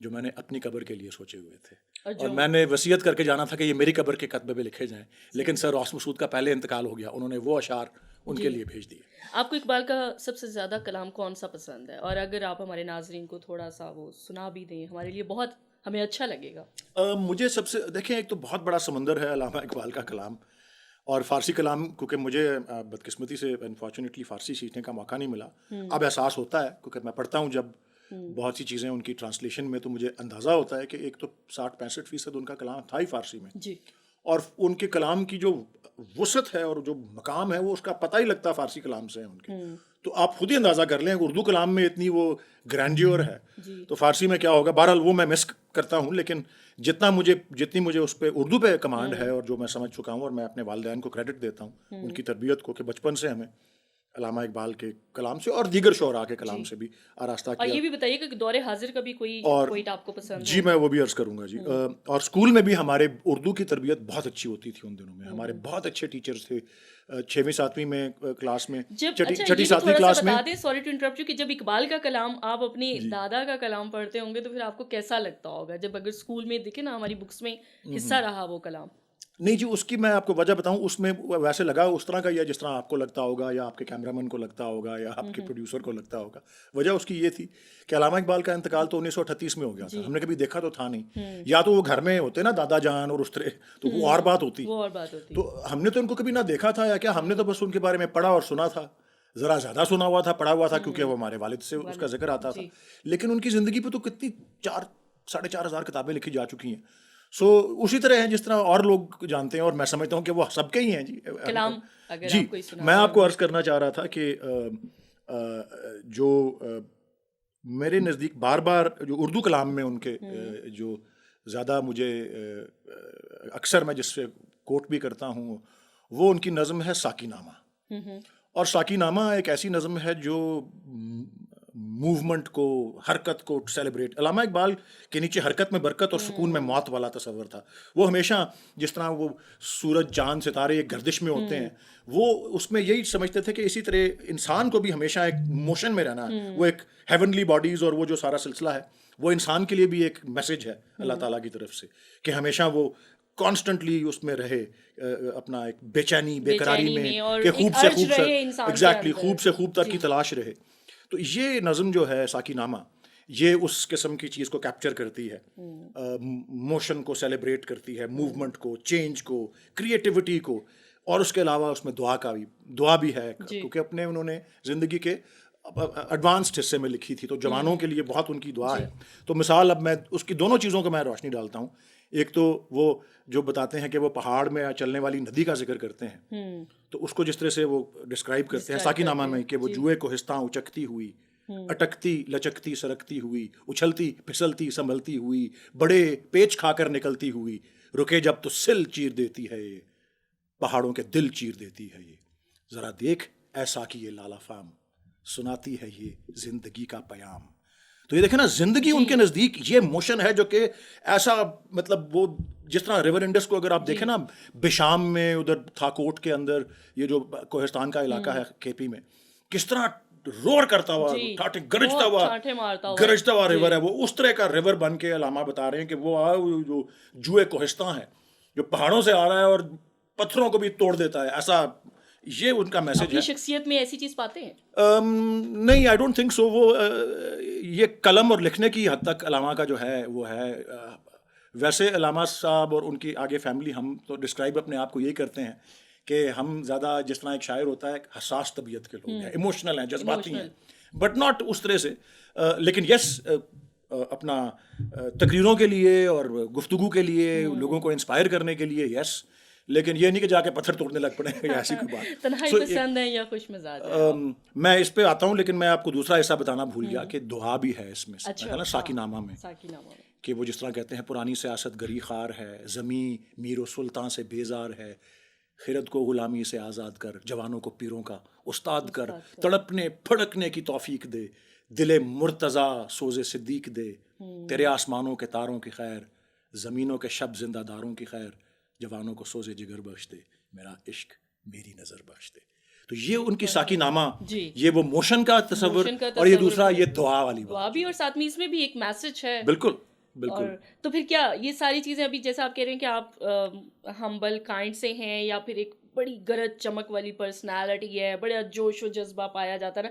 جو میں نے اپنی قبر کے لیے سوچے ہوئے تھے, اور میں نے وصیت کر کے جانا تھا کہ یہ میری قبر کے کتبے پہ لکھے جائیں, لیکن سر روس مسعود کا پہلے انتقال ہو گیا, انہوں نے وہ اشعار ان کے لیے بھیج دیے. آپ کو اقبال کا سب سے زیادہ کلام کون سا پسند ہے, اور اگر آپ ہمارے ناظرین کو تھوڑا سا وہ سنا بھی دیں ہمارے لیے بہت ہمیں اچھا لگے گا. مجھے سب سے دیکھیں, ایک تو بہت بڑا سمندر ہے علامہ اقبال کا کلام, اور فارسی کلام کیونکہ مجھے بدقسمتی سے انفارچونیٹلی فارسی سیکھنے کا موقع نہیں ملا. اب احساس ہوتا ہے کیونکہ میں پڑھتا ہوں جب بہت سی چیزیں ان کی ٹرانسلیشن میں, تو مجھے اندازہ ہوتا ہے کہ ایک تو 60-65% ان کا کلام تھا ہی فارسی میں, اور ان کے کلام کی جو وسعت ہے اور جو مقام ہے وہ اس کا پتہ ہی لگتا فارسی کلام سے ہے ان کے. تو آپ خود ہی اندازہ کر لیں اردو کلام میں اتنی وہ گرینڈیور ہے تو فارسی میں کیا ہوگا. بہرحال وہ میں مس کرتا ہوں, لیکن جتنی مجھے اس پہ اردو پہ کمانڈ ہے اور جو میں سمجھ چکا ہوں, اور میں اپنے والدین کو کریڈٹ دیتا ہوں ان کی تربیت کو کہ بچپن سے ہمیں علامہ اقبال کے کلام سے اور دیگر شعراء کے کلام سے بھی آراستہ کیا. اور یہ بھی بتائیے کہ دور حاضر کا بھی کوئی کوئٹ آپ کو پسند جی میں وہ بھی عرض کروں گا جی. اور اسکول میں بھی ہمارے اردو کی تربیت بہت اچھی ہوتی تھی ان دنوں میں. ہمارے بہت اچھے ٹیچرز تھے 6ویں 7ویں میں کلاس میں, چھٹی 7ویں کلاس میں. بتا دیں, سوری ٹو انٹرپٹ یو, کہ جب اقبال کا کلام آپ اپنی دادا کا کلام پڑھتے ہوں گے تو پھر آپ کو کیسا لگتا ہوگا جب اگر اسکول میں دیکھیں نا ہماری بکس میں حصہ رہا وہ کلام؟ نہیں جی, اس کی میں آپ کو وجہ بتاؤں, اس میں ویسے لگا اس طرح کا یا جس طرح آپ کو لگتا ہوگا یا آپ کے کیمرہ مین کو لگتا ہوگا یا آپ کے پروڈیوسر کو لگتا ہوگا. وجہ اس کی یہ تھی کہ علامہ اقبال کا انتقال تو 1938 میں ہو گیا تھا. ہم نے کبھی دیکھا تو تھا نہیں, یا تو وہ گھر میں ہوتے نا دادا جان اور اس طرح, تو وہ اور بات ہوتی. تو ہم نے تو ان کو کبھی نہ دیکھا تھا یا کیا, ہم نے تو بس ان کے بارے میں پڑھا اور سنا تھا, ذرا زیادہ سنا ہوا تھا, پڑھا ہوا تھا, کیونکہ وہ ہمارے والد سے اس کا ذکر آتا تھا. لیکن ان کی زندگی پہ تو کتنی 4,500 کتابیں لکھی جا چکی ہیں. سو اسی طرح ہیں جس طرح اور لوگ جانتے ہیں, اور میں سمجھتا ہوں کہ وہ سب کے ہی ہیں جی. کلام جی میں آپ کو عرض کرنا چاہ رہا تھا کہ جو میرے نزدیک بار بار جو اردو کلام میں ان کے جو زیادہ مجھے اکثر میں جس سے کوٹ بھی کرتا ہوں وہ ان کی نظم ہے ساقی نامہ. اور ساقی نامہ ایک ایسی نظم ہے جو موومنٹ کو, حرکت کو سیلیبریٹ. علامہ اقبال کے نیچے حرکت میں برکت اور سکون میں موت والا تصور تھا. وہ ہمیشہ جس طرح وہ سورج چاند ستارے ایک گردش میں ہوتے ہیں, وہ اس میں یہی سمجھتے تھے کہ اسی طرح انسان کو بھی ہمیشہ ایک موشن میں رہنا ہے. وہ ایک ہیونلی باڈیز اور وہ جو سارا سلسلہ ہے وہ انسان کے لیے بھی ایک میسج ہے اللہ تعالیٰ کی طرف سے کہ ہمیشہ وہ کانسٹنٹلی اس میں رہے, اپنا ایک بے چینی بے قراری میں کہ خوب سے خوب ایگزیکٹلی خوب سے خوب تر کی تلاش رہے. تو یہ نظم جو ہے ساقی نامہ یہ اس قسم کی چیز کو کیپچر کرتی ہے, موشن کو سیلیبریٹ کرتی ہے, موومنٹ کو, چینج کو, کریٹیوٹی کو, اور اس کے علاوہ اس میں دعا بھی ہے کیونکہ اپنے انہوں نے زندگی کے ایڈوانسڈ حصے میں لکھی تھی تو جوانوں کے لیے بہت ان کی دعا ہے. تو مثال اب میں اس کی دونوں چیزوں کو میں روشنی ڈالتا ہوں. ایک تو وہ جو بتاتے ہیں کہ وہ پہاڑ میں چلنے والی ندی کا ذکر کرتے ہیں, تو اس کو جس طرح سے وہ ڈسکرائب کرتے ہیں ساقی نامہ میں کہ وہ جوئے کو ہستاں اچکتی ہوئی, اٹکتی لچکتی سرکتی ہوئی, اچھلتی پھسلتی سنبھلتی ہوئی, بڑے پیچ کھا کر نکلتی ہوئی, رکے جب تو سل چیر دیتی ہے یہ, پہاڑوں کے دل چیر دیتی ہے یہ, ذرا دیکھ ایسا کہ یہ لالا فام سناتی ہے یہ زندگی کا پیام. تو یہ دیکھیں نا, زندگی ان کے نزدیک یہ موشن ہے جو کہ ایسا, مطلب وہ جس طرح ریور انڈس کو اگر آپ دیکھیں نا بشام میں ادھر تھاکوٹ کے اندر یہ جو کوہستان کا علاقہ ہے کے پی میں, کس طرح رور کرتا ہوا گرجتا ہوا ریور ہے, وہ اس طرح کا ریور بن کے علامہ بتا رہے ہیں کہ وہ جو جوئے کوہستان ہے جو پہاڑوں سے آ رہا ہے اور پتھروں کو بھی توڑ دیتا ہے, ایسا یہ ان کا میسج ہے. شخصیت میں ایسی چیز پاتے ہیں؟ نہیں, آئی ڈونٹ تھنک سو. وہ یہ قلم اور لکھنے کی حد تک علامہ کا جو ہے وہ ہے. ویسے علامہ صاحب اور ان کی آگے فیملی, ہم تو ڈسکرائب اپنے آپ کو یہی کرتے ہیں کہ ہم زیادہ جس طرح ایک شاعر ہوتا ہے حساس طبیعت کے لوگ ہیں, ایموشنل ہیں, جذباتی ہیں, بٹ ناٹ اس طرح سے. لیکن یس اپنا تقریروں کے لیے اور گفتگو کے لیے, لوگوں کو انسپائر کرنے کے لیے یس, لیکن یہ نہیں کہ جا کے پتھر توڑنے لگ پڑے یا ایسی کوئی بات. تنہائی پسند ہے یا خوش مزاج؟ میں اس پہ آتا ہوں, لیکن میں آپ کو دوسرا حصہ بتانا بھول گیا کہ دعا بھی ہے اس میں نا ساقی نامہ میں, کہ وہ جس طرح کہتے ہیں پرانی سیاست گری خار ہے, زمیں میر و سلطان سے بیزار ہے, خرد کو غلامی سے آزاد کر, جوانوں کو پیروں کا استاد کر, تڑپنے پھڑکنے کی توفیق دے, دل مرتضیٰ سوز صدیق دے, تیرے آسمانوں کے تاروں کی خیر, زمینوں کے شب زندہ داروں کی خیر, جوانوں کو سوزے جگر بخش دے, میرا عشق میری نظر بخش دے. تو یہ ان کی ساقی نامہ, یہ وہ موشن کا تصور, اور یہ دوسرا یہ دعا والی بات بھی, اور ساتھ میں اس میں بھی ایک میسج ہے. بالکل بالکل. تو پھر کیا یہ ساری چیزیں ابھی جیسا آپ کہہ رہے ہیں کہ آپ ہمبل کائنڈ سے ہیں, یا پھر ایک بڑی گرج چمک والی پرسنالٹی ہے, بڑا جوش و جذبہ پایا جاتا ہے نا,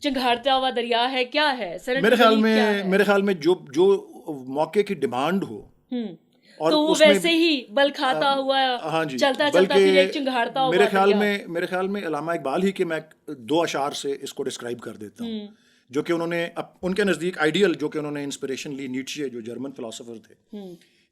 چنگھاڑتا ہوا دریا ہے, کیا ہے میرے خیال میں جو موقع کی ڈیمانڈ ہو, اور تو وہ ویسے ہی بل کھاتا ہوا چلتا چلتا پھر ایک چنگھاڑتا ہوا. میرے خیال میں علامہ اقبال ہی کے میں 2 اشعار سے اس کو ڈسکرائب کر دیتا ہوں, جو کہ انہوں نے ان کے نزدیک آئیڈیل, جو کہ انہوں نے انسپریشن لی نیٹشے جو جرمن فلاسفر تھے,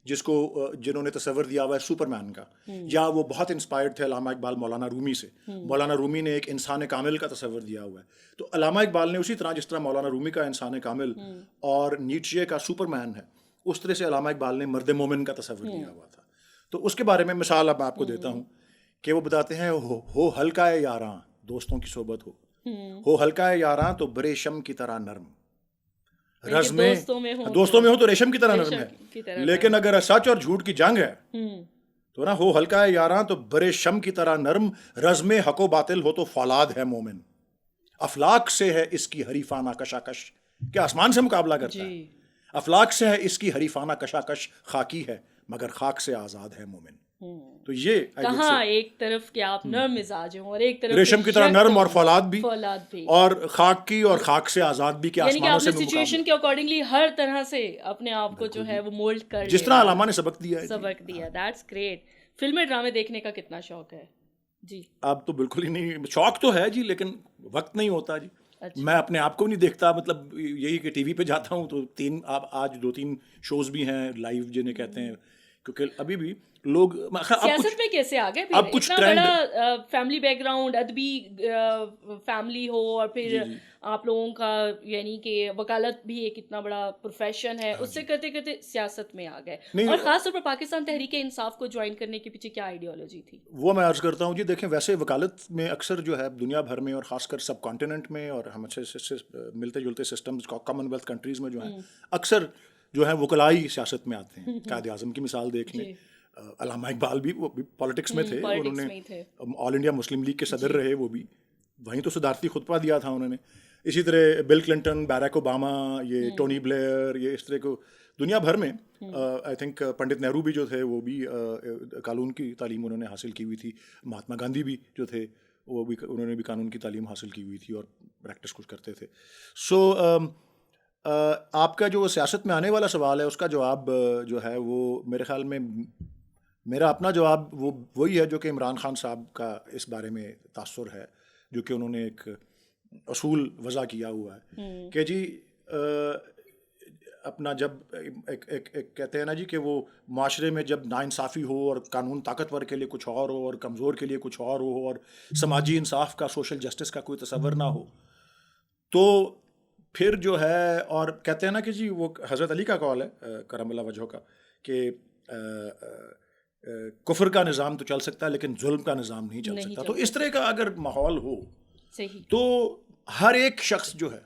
جنہوں نے تصور دیا ہوا ہے سپر مین کا, یا وہ بہت انسپائرڈ تھے علامہ اقبال مولانا رومی سے. مولانا رومی نے ایک انسان کامل کا تصور دیا ہوا ہے, تو علامہ اقبال نے اسی طرح جس طرح مولانا رومی کا انسان کامل اور نیچے کا سپر مین ہے, اس طرح سے علامہ اقبال نے مرد مومن کا تصور دیا ہوا تھا. تو اس کے بارے میں مثال اب آپ کو دیتا ہوں کہ وہ بتاتے ہیں, ہو ہلکا ہے یاراں دوستوں کی صحبت ہو ہلکا ہے یاراں تو برے شم کی طرح نرم, رز میں دوستوں میں ہو تو ریشم کی طرح نرم ہے, لیکن اگر سچ اور جھوٹ کی جنگ ہے تو نا, ہو ہلکا ہے یاراں تو برے شم کی طرح نرم, رز میں حق و باطل ہو تو فولاد ہے مومن, افلاک سے ہے اس کی حریفانہ کشاکش, کیا آسمان سے مقابلہ کرتا ہے, افلاک سے ہے اس کی حریفانہ کشاکش, خاکی ہے مگر خاک سے آزاد ہے مومن. تو یہ کہاں ایک طرف کہ آپ نرم مزاج ہوں اور ایک طرف ریشم کی طرح نرم اور فولاد بھی, بھی, اور خاک کی اور خاک سے آزاد بھی, کہ آسمانوں سے سچویشن کے اکارڈنگلی ہر طرح سے اپنے آپ کو جو ہے وہ مولڈ کر جس طرح علامہ نے سبق دیا ہے. That's great. فلمیں ڈرامے دیکھنے کا کتنا شوق ہے جی؟ اب تو بالکل ہی نہیں, شوق تو ہے جی لیکن وقت نہیں ہوتا جی. میں اپنے آپ کو نہیں دیکھتا, مطلب یہی کہ ٹی وی پہ جاتا ہوں تو آج 2-3 شوز بھی ہیں لائیو جنہیں کہتے ہیں, کیونکہ ابھی بھی لوگ سیاست میں کیسے آ گئے, اب کچھ اتنا بڑا فیملی بیک گراؤنڈ, ادبی فیملی ہو, اور پھر آپ لوگوں کا یعنی کہ وکالت بھی ایک اتنا بڑا پروفیشن ہے, اس سے کرتے کرتے سیاست میں آ گئے, اور خاص طور پر پاکستان تحریک انصاف کو جوائن کرنے کے پیچھے کیا آئیڈیالوجی تھی؟ وہ میں عرض کرتا ہوں جی. دیکھیں ویسے وکالت میں اکثر جو ہے دنیا بھر میں اور خاص کر سب کانٹیننٹ میں اور ہم سے ملتے جلتے سسٹمز کامن ویلتھ کنٹریز میں جو ہیں اکثر جو ہے وکلائی سیاست میں آتے ہیں. قائد اعظم کی مثال دیکھ لیں, علامہ اقبال بھی وہ پالیٹکس میں تھے, انہوں نے آل انڈیا مسلم لیگ کے صدر رہے, وہ بھی وہیں تو صدارتی خطبہ دیا تھا انہوں نے. اسی طرح بل کلنٹن, بیرک اوباما, یہ ٹونی بلیئر, یہ اس طرح کو دنیا بھر میں, آئی تھنک پنڈت نہرو بھی جو تھے وہ بھی قانون کی تعلیم انہوں نے حاصل کی ہوئی تھی, مہاتما گاندھی بھی جو تھے وہ بھی انہوں نے بھی قانون کی تعلیم حاصل کی ہوئی تھی اور پریکٹس کچھ کرتے تھے. سو آپ کا جو سیاست میں آنے والا سوال ہے اس کا جواب جو ہے وہ میرے خیال میں میرا اپنا جواب وہی ہے جو کہ عمران خان صاحب کا اس بارے میں تاثر ہے, جو کہ انہوں نے ایک اصول وضع کیا ہوا ہے کہ جی اپنا جب ایک کہتے ہیں نا جی کہ وہ معاشرے میں جب ناانصافی ہو اور قانون طاقتور کے لیے کچھ اور ہو اور کمزور کے لیے کچھ اور ہو اور سماجی انصاف کا, سوشل جسٹس کا کوئی تصور نہ ہو, تو پھر جو ہے, اور کہتے ہیں نا کہ جی وہ حضرت علی کا قول ہے کرم اللہ وجہہ کا کہ کفر کا نظام تو چل سکتا ہے لیکن ظلم کا نظام نہیں چل سکتا. تو اس طرح کا اگر ماحول ہو تو ہر ایک شخص جو ہے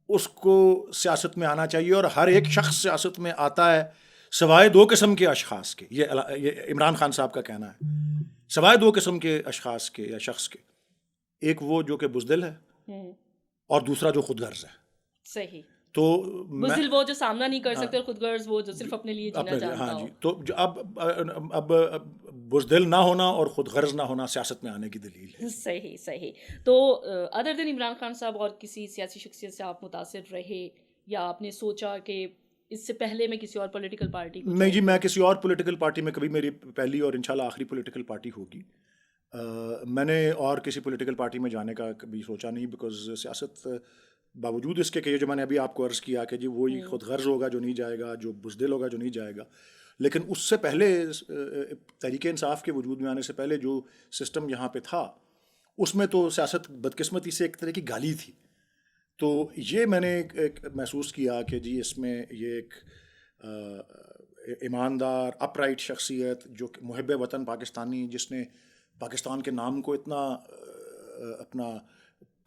اس کو سیاست میں آنا چاہیے, اور ہر ایک شخص سیاست میں آتا ہے سوائے 2 قسم کے اشخاص کے. یہ عمران خان صاحب کا کہنا ہے, سوائے 2 قسم کے اشخاص کے یا شخص کے, ایک وہ جو کہ بزدل ہے اور دوسرا جو خود غرض ہے. صحیح. تو بزدل وہ جو سامنا نہیں کر سکتے, اور خود غرض وہ جو صرف اپنے لیے جینا چاہتا ہو. تو اب بزدل نہ ہونا اور خود غرض نہ ہونا سیاست میں آنے کی دلیل ہے. صحیح. تو ادر دین عمران خان صاحب اور کسی سیاسی شخصیت سے آپ متاثر رہے یا آپ نے سوچا کہ اس سے پہلے میں کسی اور پولیٹیکل پارٹی کو؟ نہیں جی, میں کسی اور پولیٹیکل پارٹی میں, کبھی میری پہلی اور انشاءاللہ آخری پولیٹیکل پارٹی ہوگی. میں نے اور کسی پولیٹیکل پارٹی میں جانے کا کبھی سوچا نہیں, بیکاز سیاست باوجود اس کے کہ جو میں نے ابھی آپ کو عرض کیا کہ جی وہی خود غرض ہوگا جو نہیں جائے گا, جو بزدل ہوگا جو نہیں جائے گا, لیکن اس سے پہلے تحریک انصاف کے وجود میں آنے سے پہلے جو سسٹم یہاں پہ تھا اس میں تو سیاست بدقسمتی سے ایک طرح کی گالی تھی. تو یہ میں نے ایک محسوس کیا کہ جی اس میں یہ ایک ایماندار اپ رائٹ شخصیت جو کہ محب وطن پاکستانی, جس نے پاکستان کے نام کو اتنا اپنا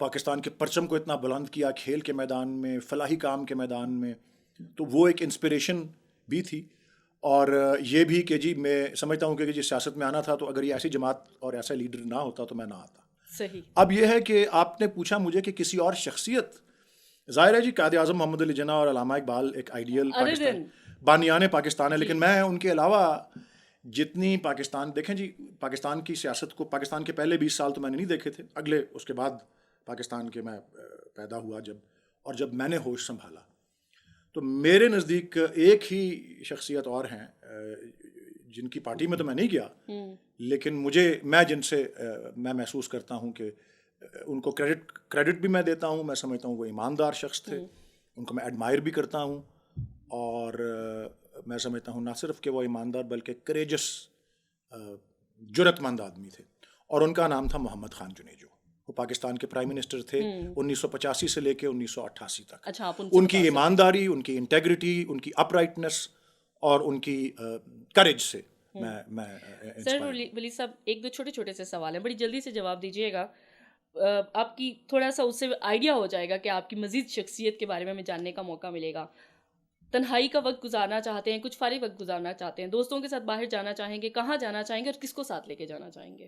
پاکستان کے پرچم کو اتنا بلند کیا کھیل کے میدان میں, فلاحی کام کے میدان میں, تو وہ ایک انسپریشن بھی تھی. اور یہ بھی کہ جی میں سمجھتا ہوں کہ جی سیاست میں آنا تھا تو اگر یہ ایسی جماعت اور ایسا لیڈر نہ ہوتا تو میں نہ آتا. صحیح. اب یہ ہے کہ آپ نے پوچھا مجھے کہ کسی اور شخصیت, ظاہر ہے جی قائد اعظم محمد علی جناح اور علامہ اقبال ایک آئیڈیل پاکستان بانیان پاکستان ہے, لیکن میں ان کے علاوہ جتنی پاکستان دیکھیں جی, پاکستان کی سیاست کو پاکستان کے پہلے 20 سال تو میں نے نہیں دیکھے تھے, اگلے اس کے بعد پاکستان کے میں پیدا ہوا جب میں نے ہوش سنبھالا, تو میرے نزدیک ایک ہی شخصیت اور ہیں جن کی پارٹی میں تو میں نہیں گیا, لیکن میں جن سے میں محسوس کرتا ہوں کہ ان کو کریڈٹ بھی میں دیتا ہوں, میں سمجھتا ہوں وہ ایماندار شخص تھے, ان کو میں ایڈمائر بھی کرتا ہوں, اور میں سمجھتا ہوں نہ صرف کہ وہ ایماندار بلکہ کریجس جرت مند آدمی تھے. اور ان کا نام تھا محمد خان جنیجو. وہ پاکستان کے پرائم منسٹر تھے 1985 سے لے کے 1988 تک. اچھا, آپ ان کی ایمانداری, ان کی انٹیگریٹی, ان کی اپ رائٹنس اور ان کی کریج سے میں سر ولی صاحب ایک دو چھوٹے چھوٹے سے سوال ہیں, بڑی جلدی سے جواب دیجیے گا. آپ کی تھوڑا سا اس سے آئیڈیا ہو جائے گا کہ آپ کی مزید شخصیت کے بارے میں ہمیں جاننے کا موقع ملے گا. تنہائی کا وقت گزارنا چاہتے ہیں, کچھ فارغ وقت گزارنا چاہتے ہیں, دوستوں کے ساتھ باہر جانا چاہیں گے, کہاں جانا چاہیں گے اور کس کو ساتھ لے کے جانا چاہیں گے؟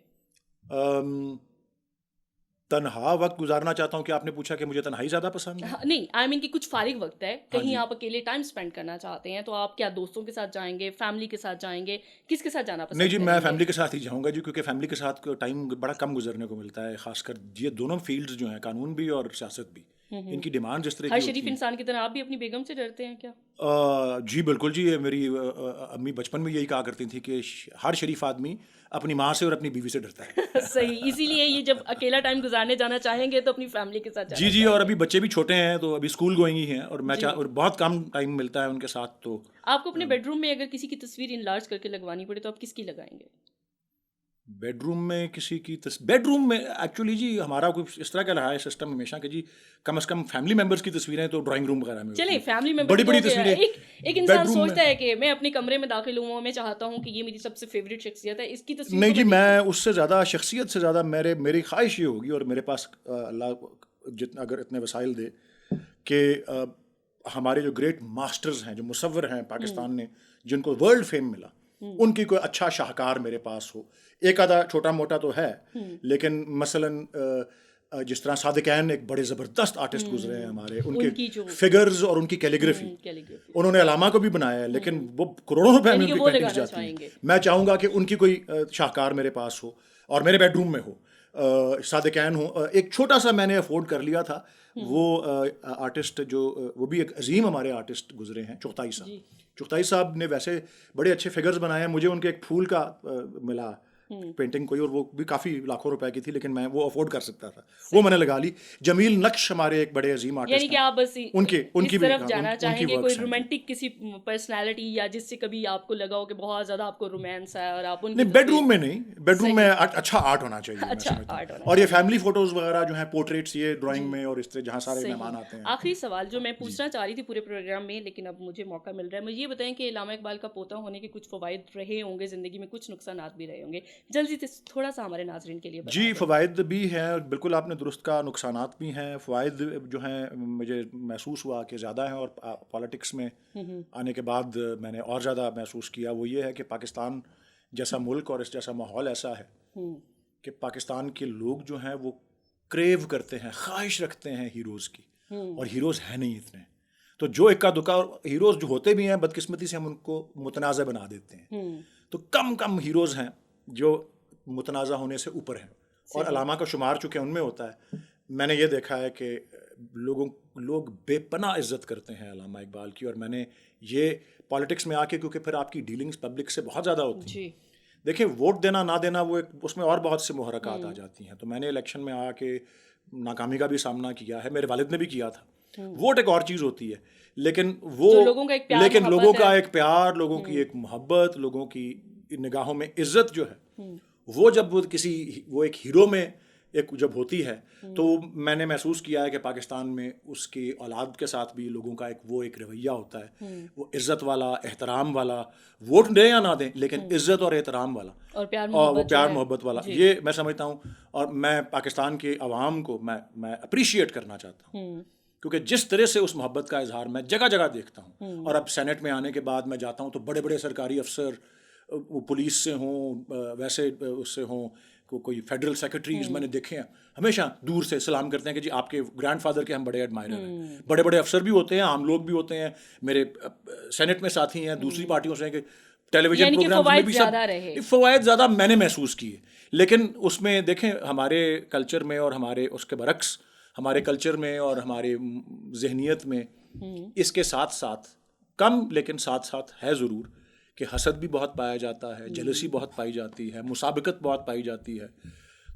تنہا وقت گزارنا چاہتا ہوں. کہ آپ نے پوچھا کہ مجھے تنہائی زیادہ پسند ہے؟ نہیں, آئی مین کہ کچھ فارغ وقت ہے, کہیں آپ اکیلے ٹائم اسپینڈ کرنا چاہتے ہیں, تو آپ کیا دوستوں کے ساتھ جائیں گے, فیملی کے ساتھ جائیں گے, کس کے ساتھ جانا پسند نہیں جی, کریں گے؟ میں فیملی کے ساتھ ہی جاؤں گا جی, کیونکہ فیملی کے ساتھ ٹائم بڑا کم گزرنے کو ملتا ہے. خاص کر یہ دونوں فیلڈز جو ہیں, قانون بھی اور سیاست بھی, ان کی ڈیمانڈ جس طرح کی ہر شریف انسان کی طرح آپ بھی اپنی بیگم سے ڈرتے ہیں کیا؟ جی بالکل جی. میری امی بچپن میں یہی کہا کرتی تھیں کہ ہر شریف آدمی اپنی ماں سے اور اپنی بیوی سے ڈرتا ہے. صحیح, اسی لیے یہ جب اکیلا ٹائم گزارنے جانا چاہیں گے تو اپنی فیملی کے ساتھ جی. اور ابھی بچے بھی چھوٹے ہیں تو ابھی اسکول گوئنگ ہی ہیں, اور میں اور بہت کم ٹائم ملتا ہے ان کے ساتھ. تو آپ کو اپنے بیڈ روم میں اگر کسی کی تصویر انلارج کر کے لگوانی پڑے تو آپ کس کی لگائیں گے؟ بیڈ روم میں کسی کی بیڈ روم میں ایکچولی جی ہمارا کوئی اس طرح کا رہا ہے سسٹم ہمیشہ کہ جی کم از کم فیملی ممبرس کی تصویریں تو ڈرائنگ روم وغیرہ میں. چلیں فیملی میں بڑی بڑی تصویریں ایک انسان سوچتا ہے کہ میں اپنے کمرے میں داخل ہوں, میں چاہتا ہوں کہ یہ میری سب سے فیوریٹ شخصیت ہے, اس کی تصویر. نہیں جی, میں اس سے زیادہ شخصیت سے زیادہ میری خواہش یہ ہوگی, اور میرے پاس اللہ جتنا اگر اتنے وسائل دے کہ ہمارے جو گریٹ ماسٹرز ہیں, جو مصور ہیں پاکستان نے, جن کو ورلڈ فیم ملا, ان کی کوئی اچھا شاہکار میرے پاس ہو. ایک آدھا چھوٹا موٹا تو ہے, لیکن مثلاً جس طرح صادقین ایک بڑے زبردست آرٹسٹ گزرے ہیں ہمارے, ان کے فگرز اور ان کی کیلیگرافی, انہوں نے علامہ کو بھی بنایا ہے, لیکن وہ کروڑوں روپے میں ان کی پینٹنگز جاتی ہیں. میں چاہوں گا کہ ان کی کوئی شاہکار میرے پاس ہو اور میرے بیڈ روم میں ہو, صادقین ہوں. ایک چھوٹا سا میں نے افورڈ کر لیا تھا, وہ آرٹسٹ جو وہ بھی ایک عظیم ہمارے آرٹسٹ گزرے ہیں, چغتائی صاحب. چغتائی صاحب نے ویسے بڑے اچھے فگرز بنائے ہیں. مجھے ان کے ایک پھول کا ملا پینٹنگ کوئی, اور وہ بھی کافی لاکھوں روپے کی تھی, لیکن میں وہ افورڈ کر سکتا تھا, وہ میں نے لگا لی. جمیل نقش ہمارے ایک بڑے عظیم آرٹسٹ ہیں, یعنی کہ آپ بس ان کی طرف جانا چاہیں گے, کوئی رومانٹک کسی پرسنالٹی یا جس سے کبھی آپ کو لگا ہو کہ بہت زیادہ آپ کو رومانس ہے, اور آپ ان نہیں بیڈ روم میں نہیں, بیڈ روم میں اچھا آرٹ ہونا چاہیے. اور یہ فیملی فوٹوز وغیرہ جو ہیں, پورٹریٹس, یہ ڈرائنگ میں اور اس طرح جہاں سارے مہمان آتے ہیں. آخری سوال جو میں پوچھنا چاہ رہی تھی پورے پروگرام میں, لیکن اب مجھے موقع مل رہا ہے, مجھے یہ بتائیں کہ علامہ اقبال کا پوتا ہونے کے کچھ فوائد رہے ہوں گے زندگی میں, کچھ نقصانات بھی رہے ہوں گے, جلدی سے تھوڑا سا ہمارے ناظرین کے لیے بتا جی. فوائد بھی ہیں, بالکل آپ نے درست کہا, نقصانات بھی ہیں. فوائد جو ہیں مجھے محسوس ہوا کہ زیادہ ہیں, اور پالیٹکس میں آنے کے بعد میں نے اور زیادہ محسوس کیا. وہ یہ ہے کہ پاکستان جیسا ملک اور اس جیسا ماحول ایسا ہے کہ پاکستان کے لوگ جو ہیں وہ کریو کرتے ہیں, خواہش رکھتے ہیں ہیروز کی, اور ہیروز ہیں نہیں اتنے. تو جو اکا دکا ہیروز جو ہوتے بھی ہیں, بدقسمتی سے ہم ان کو متنازع بنا دیتے ہیں. تو کم ہیروز ہیں جو متنازع ہونے سے اوپر ہیں, اور علامہ کا شمار چونکہ ان میں ہوتا ہے. میں نے یہ دیکھا ہے کہ لوگ بے پناہ عزت کرتے ہیں علامہ اقبال کی, اور میں نے یہ پالیٹکس میں آ کے, کیونکہ پھر آپ کی ڈیلنگز پبلک سے بہت زیادہ ہوتی ہیں. دیکھیں ووٹ دینا نہ دینا وہ اس میں اور بہت سے محرکات آ جاتی ہیں. تو میں نے الیکشن میں آ کے ناکامی کا بھی سامنا کیا ہے, میرے والد نے بھی کیا تھا. ووٹ ایک اور چیز ہوتی ہے, لیکن لوگوں کا ایک پیار, لوگوں کی ایک محبت, لوگوں کی نگاہوں میں عزت جو ہے, وہ جب وہ ایک ہیرو میں ایک جب ہوتی ہے, تو میں نے محسوس کیا ہے کہ پاکستان میں اس کی اولاد کے ساتھ بھی لوگوں کا ایک رویہ ہوتا ہے, وہ عزت والا, احترام والا. ووٹ دیں یا نہ دیں, لیکن عزت اور احترام والا, اور وہ پیار محبت والا. یہ میں سمجھتا ہوں, اور میں پاکستان کے عوام کو میں اپریشیٹ کرنا چاہتا ہوں, کیونکہ جس طرح سے اس محبت کا اظہار میں جگہ جگہ دیکھتا ہوں. اور اب سینٹ میں آنے کے بعد میں جاتا ہوں تو بڑے بڑے سرکاری افسر, وہ پولیس سے ہوں, ویسے اس سے ہوں, کوئی فیڈرل سیکرٹریز میں نے دیکھے ہیں, ہمیشہ دور سے سلام کرتے ہیں کہ جی آپ کے گرینڈ فادر کے ہم بڑے ایڈمائرر ہیں. بڑے بڑے افسر بھی ہوتے ہیں, عام لوگ بھی ہوتے ہیں, میرے سینٹ میں ساتھی ہیں دوسری پارٹیوں سے, کہ ٹیلی ویژن پروگرام میں بھی سب فوائد زیادہ میں نے محسوس کیے. لیکن اس میں دیکھیں ہمارے کلچر میں, اور ہمارے اس کے برعکس ہمارے کلچر میں اور ہمارے ذہنیت میں اس کے ساتھ ساتھ کم, لیکن ساتھ ساتھ ہے ضرور کہ حسد بھی بہت پایا جاتا ہے, جلسی بہت پائی جاتی ہے, مسابقت بہت پائی جاتی ہے.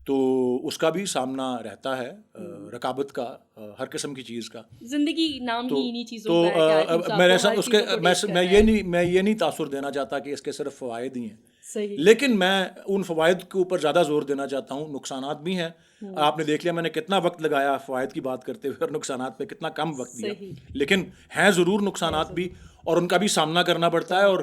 تو اس کا بھی سامنا رہتا ہے، رقابت کا، ہر قسم کی چیز کا. زندگی نام ہی انہی چیزوں تو کا ہے کہ میں اس کے میں یہ نہیں تاثر دینا چاہتا کہ اس کے صرف فوائد ہی ہیں، صحیح. لیکن میں ان فوائد کے اوپر زیادہ زور دینا چاہتا ہوں. نقصانات بھی ہیں. آپ نے دیکھ لیا میں نے کتنا وقت لگایا فوائد کی بات کرتے ہوئے اور نقصانات پہ کتنا کم وقت دیا، لیکن ہیں ضرور نقصانات بھی، اور ان کا بھی سامنا کرنا پڑتا ہے اور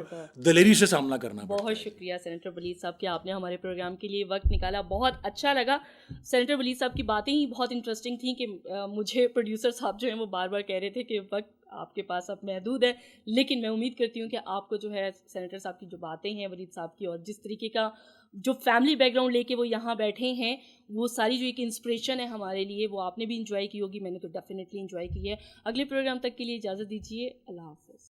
دلیری سے سامنا کرنا پڑتا ہے. بہت شکریہ سینیٹر ولید صاحب کہ آپ نے ہمارے پروگرام کے لیے وقت نکالا. بہت اچھا لگا. سینیٹر ولید صاحب کی باتیں ہی بہت انٹرسٹنگ تھیں کہ مجھے پروڈیوسر صاحب جو ہیں وہ بار بار کہہ رہے تھے کہ وقت آپ کے پاس اب محدود ہے، لیکن میں امید کرتی ہوں کہ آپ کو جو ہے سینیٹر صاحب کی جو باتیں ہیں ولید صاحب کی، اور جس طریقے کا جو فیملی بیک گراؤنڈ لے کے وہ یہاں بیٹھے ہیں، وہ ساری جو ایک انسپریشن ہے ہمارے لیے، وہ آپ نے بھی انجوائے کی ہوگی. میں نے تو ڈیفینیٹلی انجوائے کی ہے. اگلے پروگرام تک کے لیے اجازت دیجیے. اللہ حافظ.